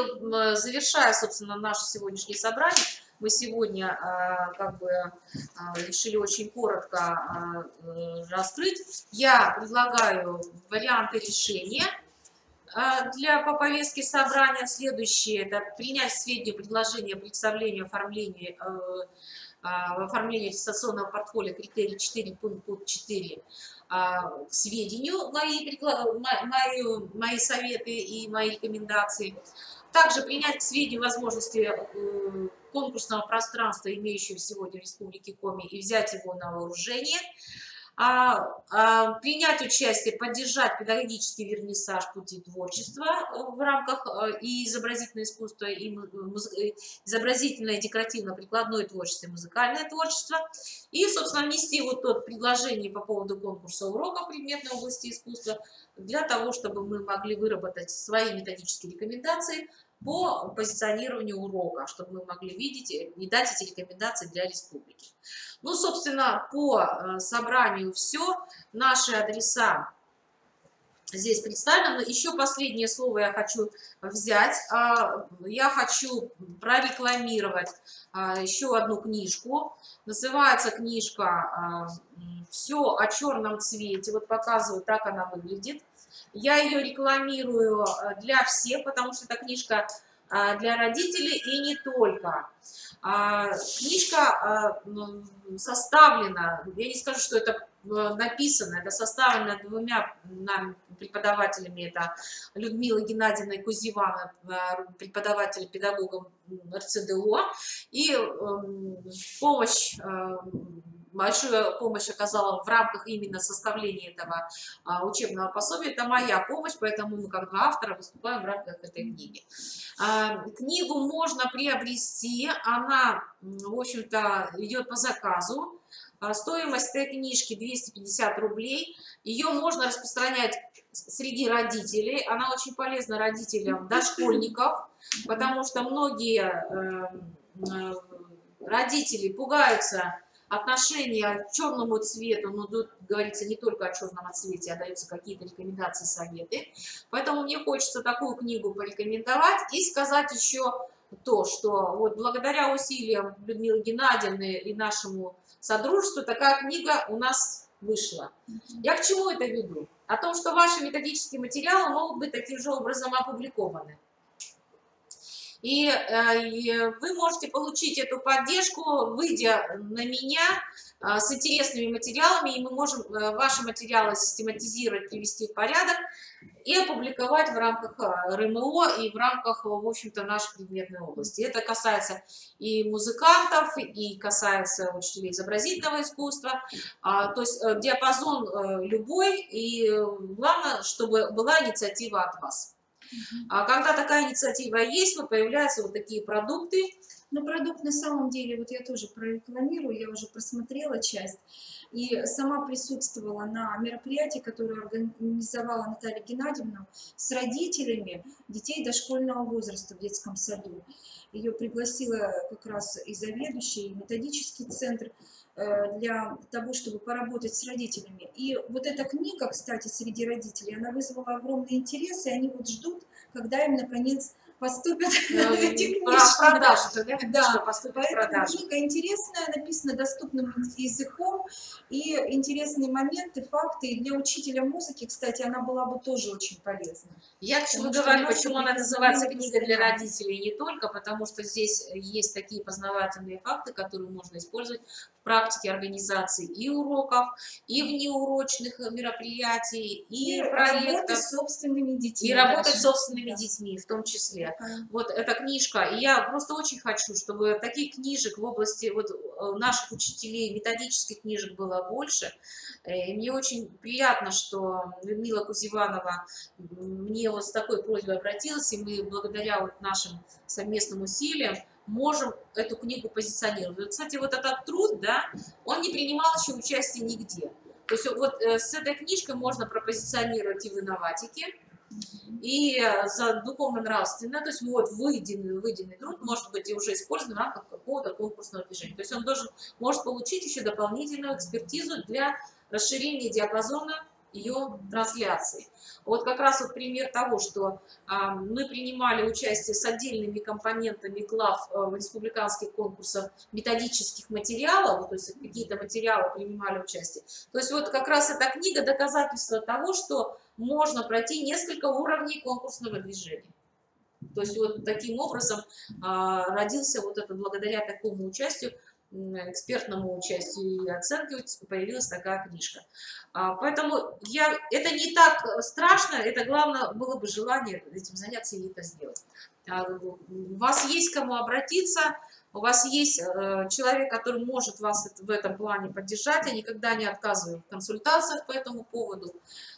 завершая, собственно, наше сегодняшнее собрание, мы сегодня как бы решили очень коротко раскрыть. Я предлагаю варианты решения по повестке собрания. Следующее – это принять сведения, предложения, представления, оформления аттестационного портфолио критерий 4, пункт 4 к сведению мои советы и мои рекомендации. Также принять к сведению возможности конкурсного пространства, имеющего сегодня в Республике Коми, и взять его на вооружение. Принять участие, поддержать педагогический вернисаж пути творчества в рамках и изобразительного искусства, и изобразительное, декоративно-прикладное творчество, и музыкальное творчество. И, собственно, внести вот тот предложение по поводу конкурса уроков предметной области искусства, для того, чтобы мы могли выработать свои методические рекомендации по позиционированию урока, чтобы мы могли видеть и дать эти рекомендации для республики. Ну, собственно, по собранию все. Наши адреса здесь представлены. Еще последнее слово я хочу взять. Я хочу прорекламировать еще одну книжку. Называется книжка «Все о черном цвете». Вот показываю, так она выглядит. Я ее рекламирую для всех, потому что эта книжка для родителей и не только. Книжка составлена, я не скажу, что это написано, это составлено двумя преподавателями, это Людмилой Геннадьевной Кузьеваной, преподавателем, педагогом РЦДО, и большую помощь оказала в рамках именно составления этого учебного пособия. Это моя помощь, поэтому мы как два автора выступаем в рамках этой книги. Книгу можно приобрести, она, в общем-то, идет по заказу. Стоимость этой книжки 250 рублей. Ее можно распространять среди родителей. Она очень полезна родителям дошкольников, потому что многие родители пугаются отношения к черному цвету, но тут говорится не только о черном цвете, а даются какие-то рекомендации, советы. Поэтому мне хочется такую книгу порекомендовать и сказать еще то, что вот благодаря усилиям Людмилы Геннадьевны и нашему содружеству такая книга у нас вышла. Я к чему это веду? О том, что ваши методические материалы могут быть таким же образом опубликованы. И вы можете получить эту поддержку, выйдя на меня, с интересными материалами, и мы можем ваши материалы систематизировать, привести в порядок и опубликовать в рамках РМО и в рамках, в общем-то, нашей предметной области. Это касается и музыкантов, и касается учителей изобразительного искусства, то есть диапазон любой, и главное, чтобы была инициатива от вас. А когда такая инициатива есть, вот появляются вот такие продукты. Но продукт на самом деле, вот я тоже прорекламирую, я уже просмотрела часть, и сама присутствовала на мероприятии, которое организовала Наталья Геннадьевна с родителями детей дошкольного возраста в детском саду. Ее пригласила как раз и заведующий, и методический центр для того, чтобы поработать с родителями. И вот эта книга, кстати, среди родителей, она вызвала огромный интерес, и они вот ждут, когда им наконец поступят эти книжки. Да, поэтому книга интересная, написана доступным языком, и интересные моменты, факты. И для учителя музыки, кстати, она была бы тоже очень полезна. Я к чему говорю, почему она называется «Книга для родителей» не только, потому что здесь есть такие познавательные факты, которые можно использовать в практике организации и уроков, и внеурочных мероприятий, и проектов. Работать с собственными детьми. И работать с собственными детьми в том числе. Вот эта книжка. И я просто очень хочу, чтобы таких книжек в области вот наших учителей, методических книжек было больше. И мне очень приятно, что Людмила Кузеванова мне вот с такой просьбой обратилась, и мы благодаря вот нашим совместным усилиям можем эту книгу позиционировать. Кстати, вот этот труд, да, он не принимал еще участие нигде. То есть вот с этой книжкой можно пропозиционировать и в инноватике, и за духовно-нравственно, то есть вот выйденный труд может быть и уже использован в рамках какого-то конкурсного движения. То есть он может получить еще дополнительную экспертизу для расширения диапазона ее трансляции. Вот как раз вот пример того, что мы принимали участие с отдельными компонентами глав в республиканских конкурсах методических материалов, то есть какие-то материалы принимали участие. То есть вот как раз эта книга доказательство того, что можно пройти несколько уровней конкурсного движения. То есть вот таким образом родился вот это, благодаря такому участию, экспертному участию и оценке появилась такая книжка. Поэтому это не так страшно, это главное было бы желание этим заняться и это сделать. У вас есть кому обратиться, у вас есть человек, который может вас в этом плане поддержать, я никогда не отказываю в консультациях по этому поводу.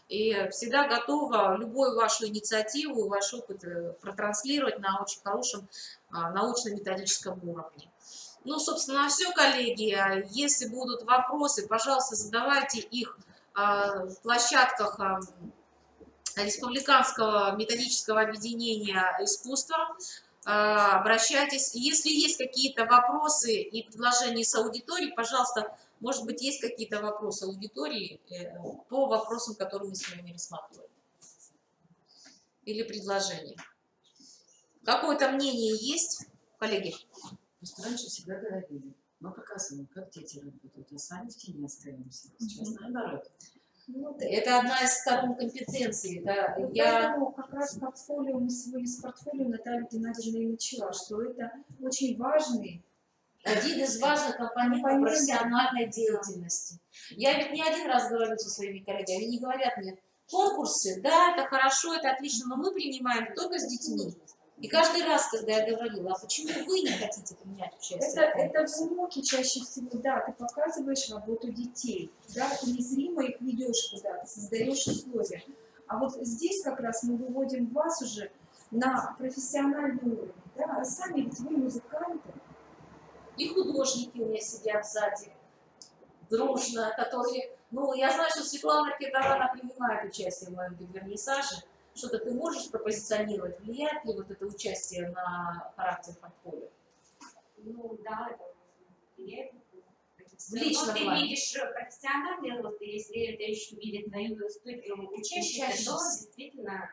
И всегда готова любую вашу инициативу, ваш опыт протранслировать на очень хорошем научно-методическом уровне. Ну, собственно, все, коллеги. Если будут вопросы, пожалуйста, задавайте их в площадках Республиканского методического объединения искусства. Обращайтесь. Если есть какие-то вопросы и предложения с аудиторией, пожалуйста, может быть, есть какие-то вопросы аудитории по вопросам, которые мы сегодня рассматривали? Или предложения? Какое-то мнение есть, коллеги? Просто раньше всегда говорили, мы показываем, как дети работают, а сами в тени остаемся. Сейчас наоборот. Вот. Это одна из сторон компетенции. Да. Поэтому как раз портфолио, мы сегодня с портфолио Наталья Геннадьевна и начала, что это очень важный, один из важных компонентов профессиональной деятельности. Я ведь не один раз говорю со своими коллегами, они говорят мне, конкурсы, да, это хорошо, это отлично, но мы принимаем только с детьми. И каждый раз, когда я говорила, а почему вы не хотите принять участие? Это в уроке чаще всего, да, ты показываешь работу детей, да, ты незримо их ведешь куда-то, создаешь условия. А вот здесь как раз мы выводим вас уже на профессиональный уровень, да, а сами ведь вы музыканты. И художники у меня сидят сзади, дружно, которые... Ну, я знаю, что Светлана Кедорова принимает участие в моем вернисаже. Что-то ты можешь пропозиционировать? Влияет ли вот это участие на характер портфолио? Ну, да, это влияет. В личном ты плане. видишь профессиональный рост, и если это еще видит на учащийся, то действительно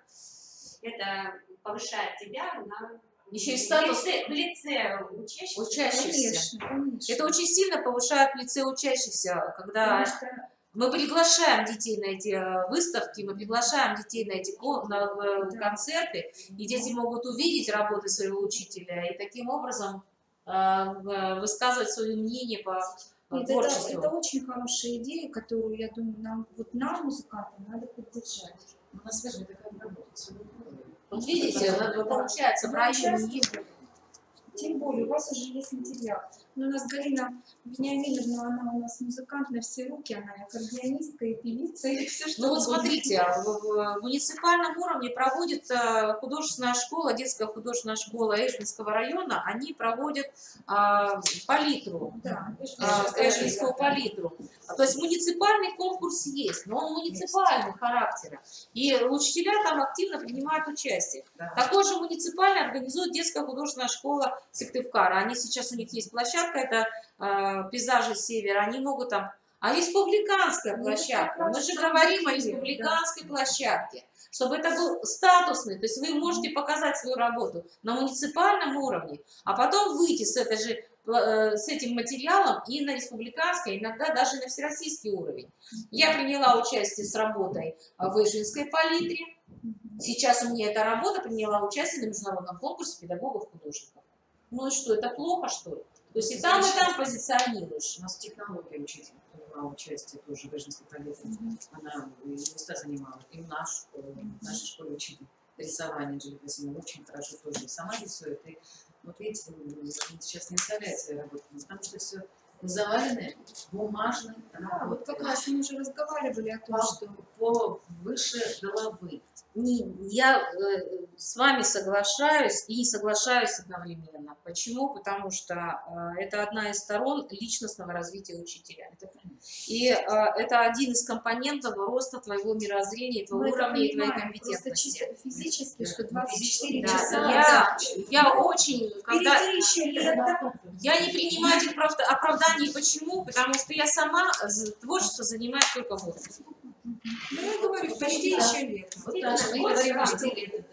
это повышает тебя на... Еще и статус в лице учащихся. Конечно. Это очень сильно повышает в лице учащихся, когда мы приглашаем детей на эти выставки, мы приглашаем детей на эти концерты, и дети могут увидеть работы своего учителя и таким образом высказывать свое мнение по творчеством. Это очень хорошая идея, которую, я думаю, нам, музыкантам, надо поддержать. У нас, скажем, такая работа. Вот видите, получается, в районе. Тем более, у вас уже есть материал. Но у нас Галина Вениаминовна, она у нас музыкант на все руки, она и аккордеонистка, и певица, и все, что Ну вот угодно. смотрите, в муниципальном уровне проводит художественная школа, детская художественная школа Эшвинского района, они проводят палитру, Да, эшвинскую палитру. То есть муниципальный конкурс есть, но он муниципальный характера. И учителя там активно принимают участие. Да. Такой же муниципально организует детская художественная школа Сыктывкара. Они сейчас, у них есть площадка, это пейзажи севера, они могут там... А республиканская площадка, мы же говорим о республиканской площадке, чтобы это был статусный, то есть вы можете показать свою работу на муниципальном уровне, а потом выйти с этим материалом и на республиканский, иногда даже на всероссийский уровень. Я приняла участие с работой в Эшвинской палитре, сейчас у меня эта работа приняла участие на международном конкурсе педагогов-художников. Ну и что, это плохо, что ли? То есть и там позиционируешь. У нас технология учитель принимала участие тоже в Эшвинской палитре. Она места занимала. И в нашей школе учитель рисования Анжелика Васильевна очень хорошо тоже сама рисует. И вот видите, сейчас не оставляет свои работы, потому что все завалены бумажной Да, вот как работой. раз мы уже разговаривали о том, что... По выше головы. Я с вами соглашаюсь и не соглашаюсь одновременно. Почему? Потому что это одна из сторон личностного развития учителя. И это один из компонентов роста твоего мирозрения, твоего Мы это уровня и твоей понимаем, просто компетентности. чисто физически, что Да, 24 Да, часа... я очень... Когда... Впереди еще лето. Я не принимаю этих оправданий. Почему? Потому что я сама творчеством занимаюсь только год. Ну, я говорю, впереди еще лето. Вот так, мы говорим о стиле.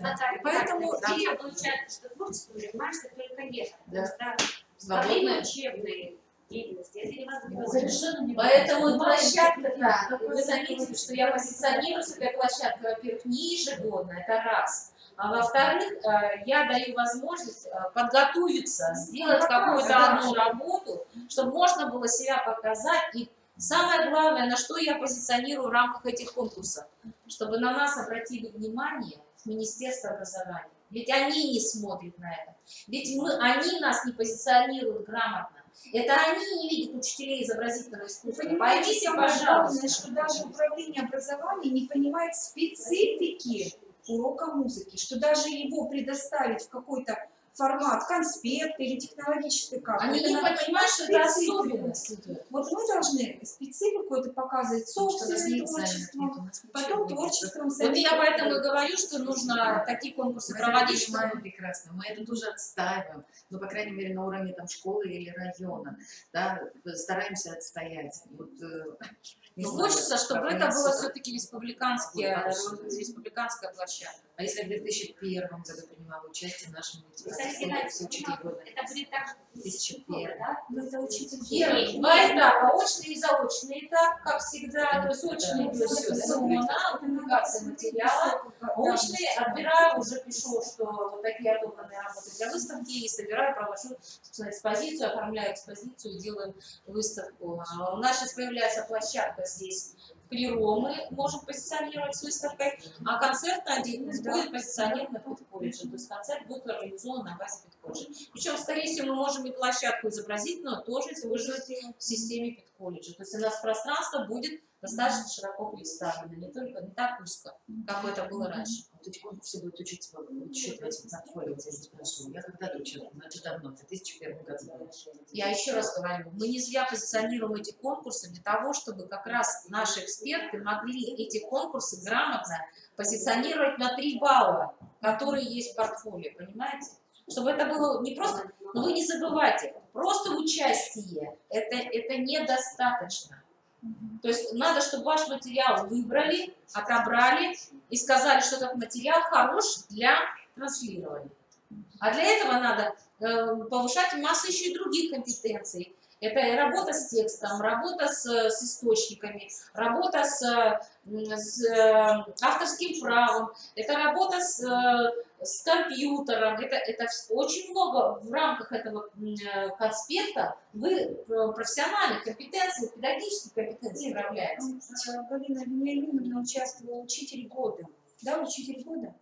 Поэтому и получается, что творчеством занимаешься только летом. Да. Потому что во Свободное. время учебной деятельности это невозможно. Совершенно Поэтому и площадка-то, вы заметили, что я позиционирую себя площадкой, во-первых, не ежегодно, это раз. А во-вторых, я даю возможность подготовиться, сделать какую-то одну работу, чтобы можно было себя показать. И самое главное, на что я позиционирую в рамках этих конкурсов, чтобы на нас обратили внимание Министерство образования. Ведь они не смотрят на это. Ведь они нас не позиционируют грамотно. Это они не видят учителей изобразительного искусства. Понимаете, Поймите, самое пожалуйста. главное, что даже управление образования не понимает специфики урока музыки, что даже его предоставить в какой-то формат конспект или технологической карты. Они это не надо понимают, что это специфику. особенность идет. Вот мы должны специфику это показывать собственным творчеством, потом творчеством Вот я самих. поэтому и говорю, что нужно такие конкурсы проводить, чтобы... понимаем прекрасно. Мы это тоже отстаиваем. Ну, по крайней мере, на уровне там, школы или района. Да, стараемся отстоять. Вот, не Но знаю, хочется, чтобы как это они было сюда. все-таки республиканская площадка. А если в 2001 году принимала участие в нашем Кстати, все учитель года? это будет так, 2001. да? Ну, это учитель. Первый, два этапа, очный и заочный этап, как всегда, то есть очный идет сезона, публикация материала, очный отбираю, уже пишу, что вот такие отобранные работы для выставки, и собираю, провожу, собственно, экспозицию, оформляю экспозицию, делаем выставку. У нас сейчас появляется площадка здесь, в Клеро мы можем позиционировать с выставкой, а концертная деятельность будет позиционирована в педколледже, то есть концерт будет организован на базе педколледжа. Причем, скорее всего, мы можем и площадку изобразительную тоже использовать в системе педколледжа. То есть у нас пространство будет достаточно широко представлено, не только не так узко, как это было раньше. Вот эти конкурсы будут учитывать в портфолио, я не спрашиваю. Я когда-то участвовала, значит, давно, в 2001 году. Я еще раз говорю, мы не зря позиционируем эти конкурсы для того, чтобы как раз наши эксперты могли эти конкурсы грамотно позиционировать на 3 балла, которые есть в портфолио, понимаете? Чтобы это было не просто, но вы не забывайте, просто участие, это недостаточно. То есть надо, чтобы ваш материал выбрали, отобрали и сказали, что этот материал хорош для транслирования. А для этого надо повышать массу еще и других компетенций. Это и работа с текстом, работа с источниками, работа с авторским правом, это работа с компьютером. Это очень много в рамках этого конспекта. Вы профессиональных компетенций, педагогических компетенций проявляете. Галина Вениаминовна участвовала учитель года. Да, учитель года?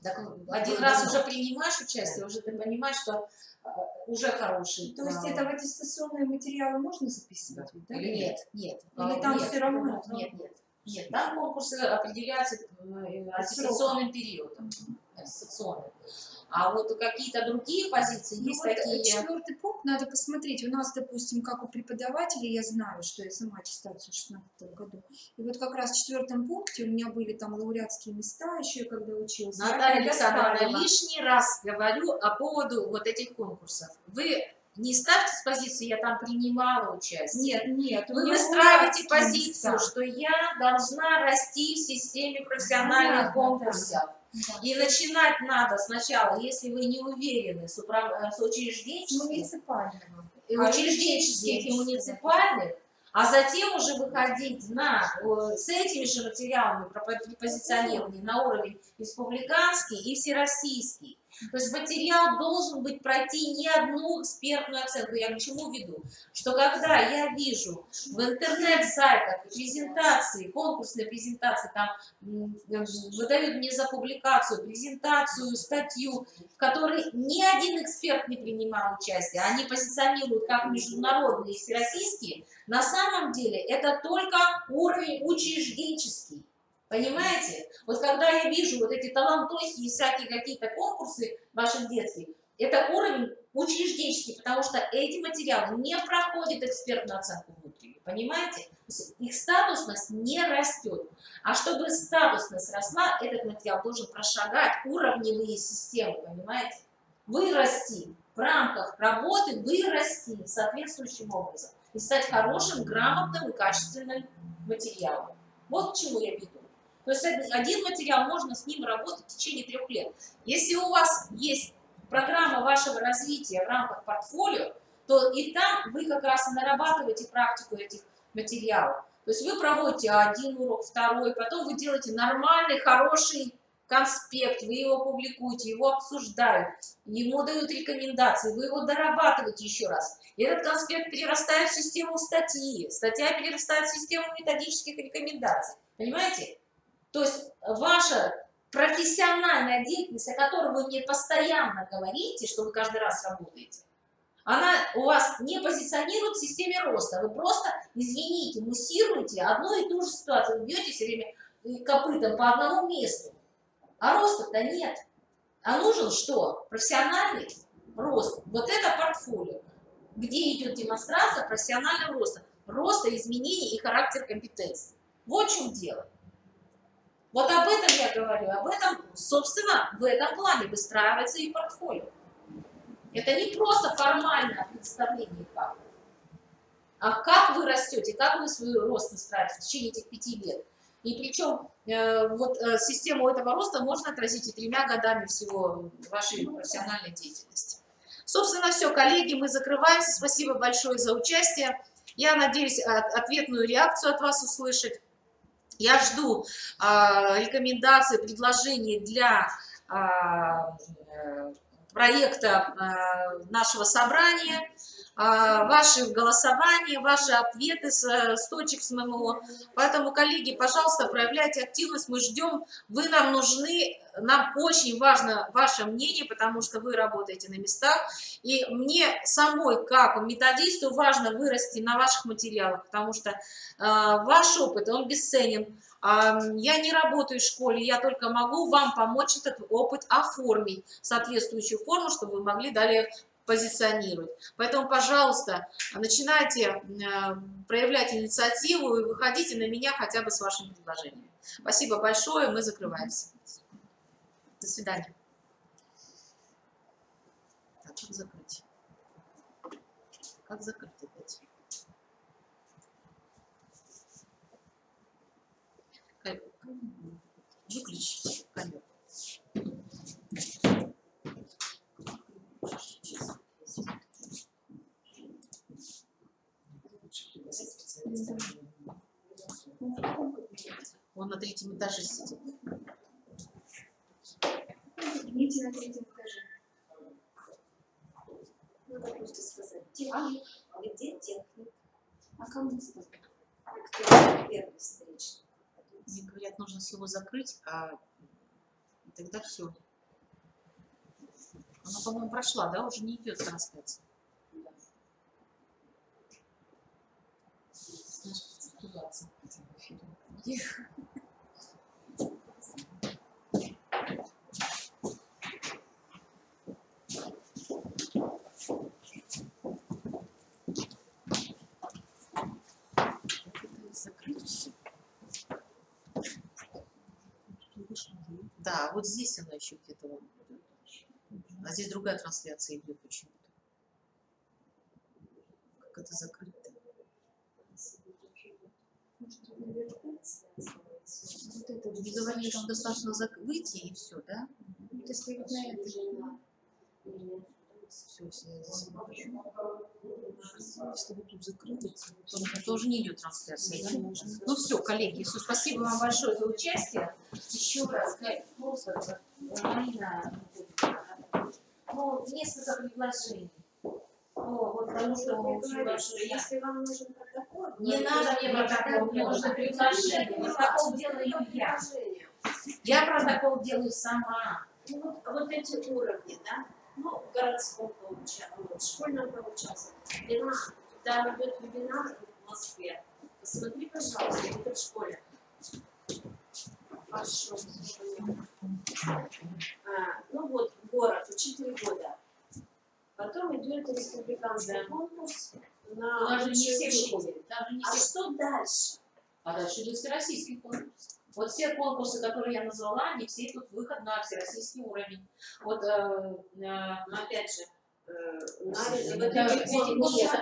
Так, один раз уже принимаешь участие, уже ты понимаешь, что уже хороший. То есть это в аттестационные материалы можно записывать? Да? Или нет? Нет. Или там нет, все равно? Нет, там конкурсы определяются аттестационным периодом. Аттестационным. А вот какие-то другие позиции есть вот такие. 4-й пункт надо посмотреть. У нас, допустим, как у преподавателей, я знаю, что я сама аттестацию в 2016 году. И вот как раз в 4-м пункте у меня были там лауреатские места, еще когда училась. Наталья Александровна, лишний раз говорю о поводу вот этих конкурсов. Вы не ставьте с позиции, я там принимала участие. Нет. Вы выстраиваете позицию, что я должна расти в системе профессиональных конкурсов. Да. И начинать надо сначала, если вы не уверены, с учрежденческих, и муниципальных, а затем уже выходить с этими же материалами при позиционировании на уровень республиканский и всероссийский. То есть материал должен пройти не одну экспертную оценку. Я к чему веду? Что когда я вижу в интернет-сайтах презентации, конкурсные презентации, там выдают мне за публикацию, презентацию, статью, в которой ни один эксперт не принимал участие, они позиционируют как международные и всероссийские, на самом деле это только уровень учрежденческий. Понимаете? Вот когда я вижу вот эти талантохи и всякие какие-то конкурсы ваших детских, это уровень учрежденческий, потому что эти материалы не проходят экспертную оценку внутреннюю. Понимаете? Их статусность не растет. А чтобы статусность росла, этот материал должен прошагать уровневые системы. Понимаете? Вырасти в рамках работы, вырасти соответствующим образом. И стать хорошим, грамотным и качественным материалом. Вот к чему я веду. То есть один материал, можно с ним работать в течение 3 лет. Если у вас есть программа вашего развития в рамках портфолио, то и там вы как раз и нарабатываете практику этих материалов. То есть вы проводите один урок, второй, потом вы делаете нормальный, хороший конспект, вы его публикуете, его обсуждают, ему дают рекомендации, вы его дорабатываете еще раз. И этот конспект перерастает в систему статьи, статья перерастает в систему методических рекомендаций. Понимаете? То есть ваша профессиональная деятельность, о которой вы мне постоянно говорите, что вы каждый раз работаете, она у вас не позиционирует в системе роста. Вы просто, извините, муссируете одну и ту же ситуацию. Вы бьете все время копытом по одному месту. А роста-то нет. А нужен что? Профессиональный рост. Вот это портфолио, где идет демонстрация профессионального роста, изменений и характер компетенций. Вот в чем дело. Вот об этом я говорю, об этом, собственно, в этом плане выстраивается и портфолио. Это не просто формальное представление фактов, а как вы растете, как вы свой рост выстраиваете в течение этих 5 лет. И причем систему этого роста можно отразить и 3 годами всего вашей профессиональной деятельности. Собственно, все, коллеги, мы закрываемся. Спасибо большое за участие. Я надеюсь ответную реакцию от вас услышать. Я жду рекомендаций, предложений для проекта нашего собрания, ваши голосования, ваши ответы с точек с ММО. Поэтому, коллеги, пожалуйста, проявляйте активность, мы ждем, вы нам нужны, нам очень важно ваше мнение, потому что вы работаете на местах, и мне самой, как методисту, важно вырасти на ваших материалах, потому что ваш опыт, он бесценен. Я не работаю в школе, я только могу вам помочь этот опыт оформить в соответствующую форму, чтобы вы могли далее позиционировать. Поэтому, пожалуйста, начинайте проявлять инициативу и выходите на меня хотя бы с вашими предложениями. Спасибо большое, мы закрываемся. До свидания. Так, как закрыть? Как закрыть опять? Выключить камеру. на третьем этаже сидит. Поднимите на третьем этаже. Надо просто сказать. Техник. Где техник? А кому сказать? Кто первый встречный? Мне говорят, нужно всего закрыть, а тогда все. Она, по-моему, прошла, да? Уже не идет трансляция. Закрыть все. Да, вот здесь она еще где-то вон идет. А здесь другая трансляция идет почему-то. Как это закрыть-то? Вот это вы говорили, что достаточно выйти и все, да? Если вот на это же Все, я здесь покажу. Если вы тут закрыли, то уже не идет трансляция, да? Ну все, коллеги, все, спасибо вам большое за участие. Еще раз, Марина, ну, несколько предложений. Вот, потому что очень большое. если вам нужен протокол, Не надо мне протокол, мне нужно предложение. Протокол делаю я. Я протокол делаю сама. Ну, вот эти уровни, да, ну, в городском получается, в школьном получается. Там идет вебинар в Москве. Посмотри, пожалуйста, это в школе. Хорошо. Ну вот, город, учитель года. Потом идет республиканский конкурс на Даже не все учителей. выходят. Даже не А все. что дальше? А дальше идет всероссийский конкурс. Вот все конкурсы, которые я назвала, они все идут выход на всероссийский уровень. Вот, Но опять же,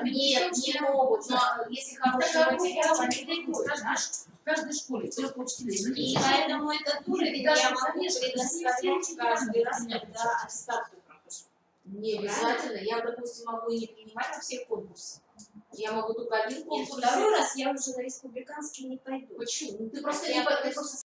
нет, не могут. Но если хороший материал, они дают в каждой школе. Только учителей. и поэтому этот уровень я могу предоставлять каждый раз, когда аттестацию прохожу. Не обязательно. Я, допустим, могу и не принимать на все конкурсы. Я могу только один Нет, конкурс. второй раз я уже на республиканский не пойду. Почему? Ну, ты просто Я не просто просто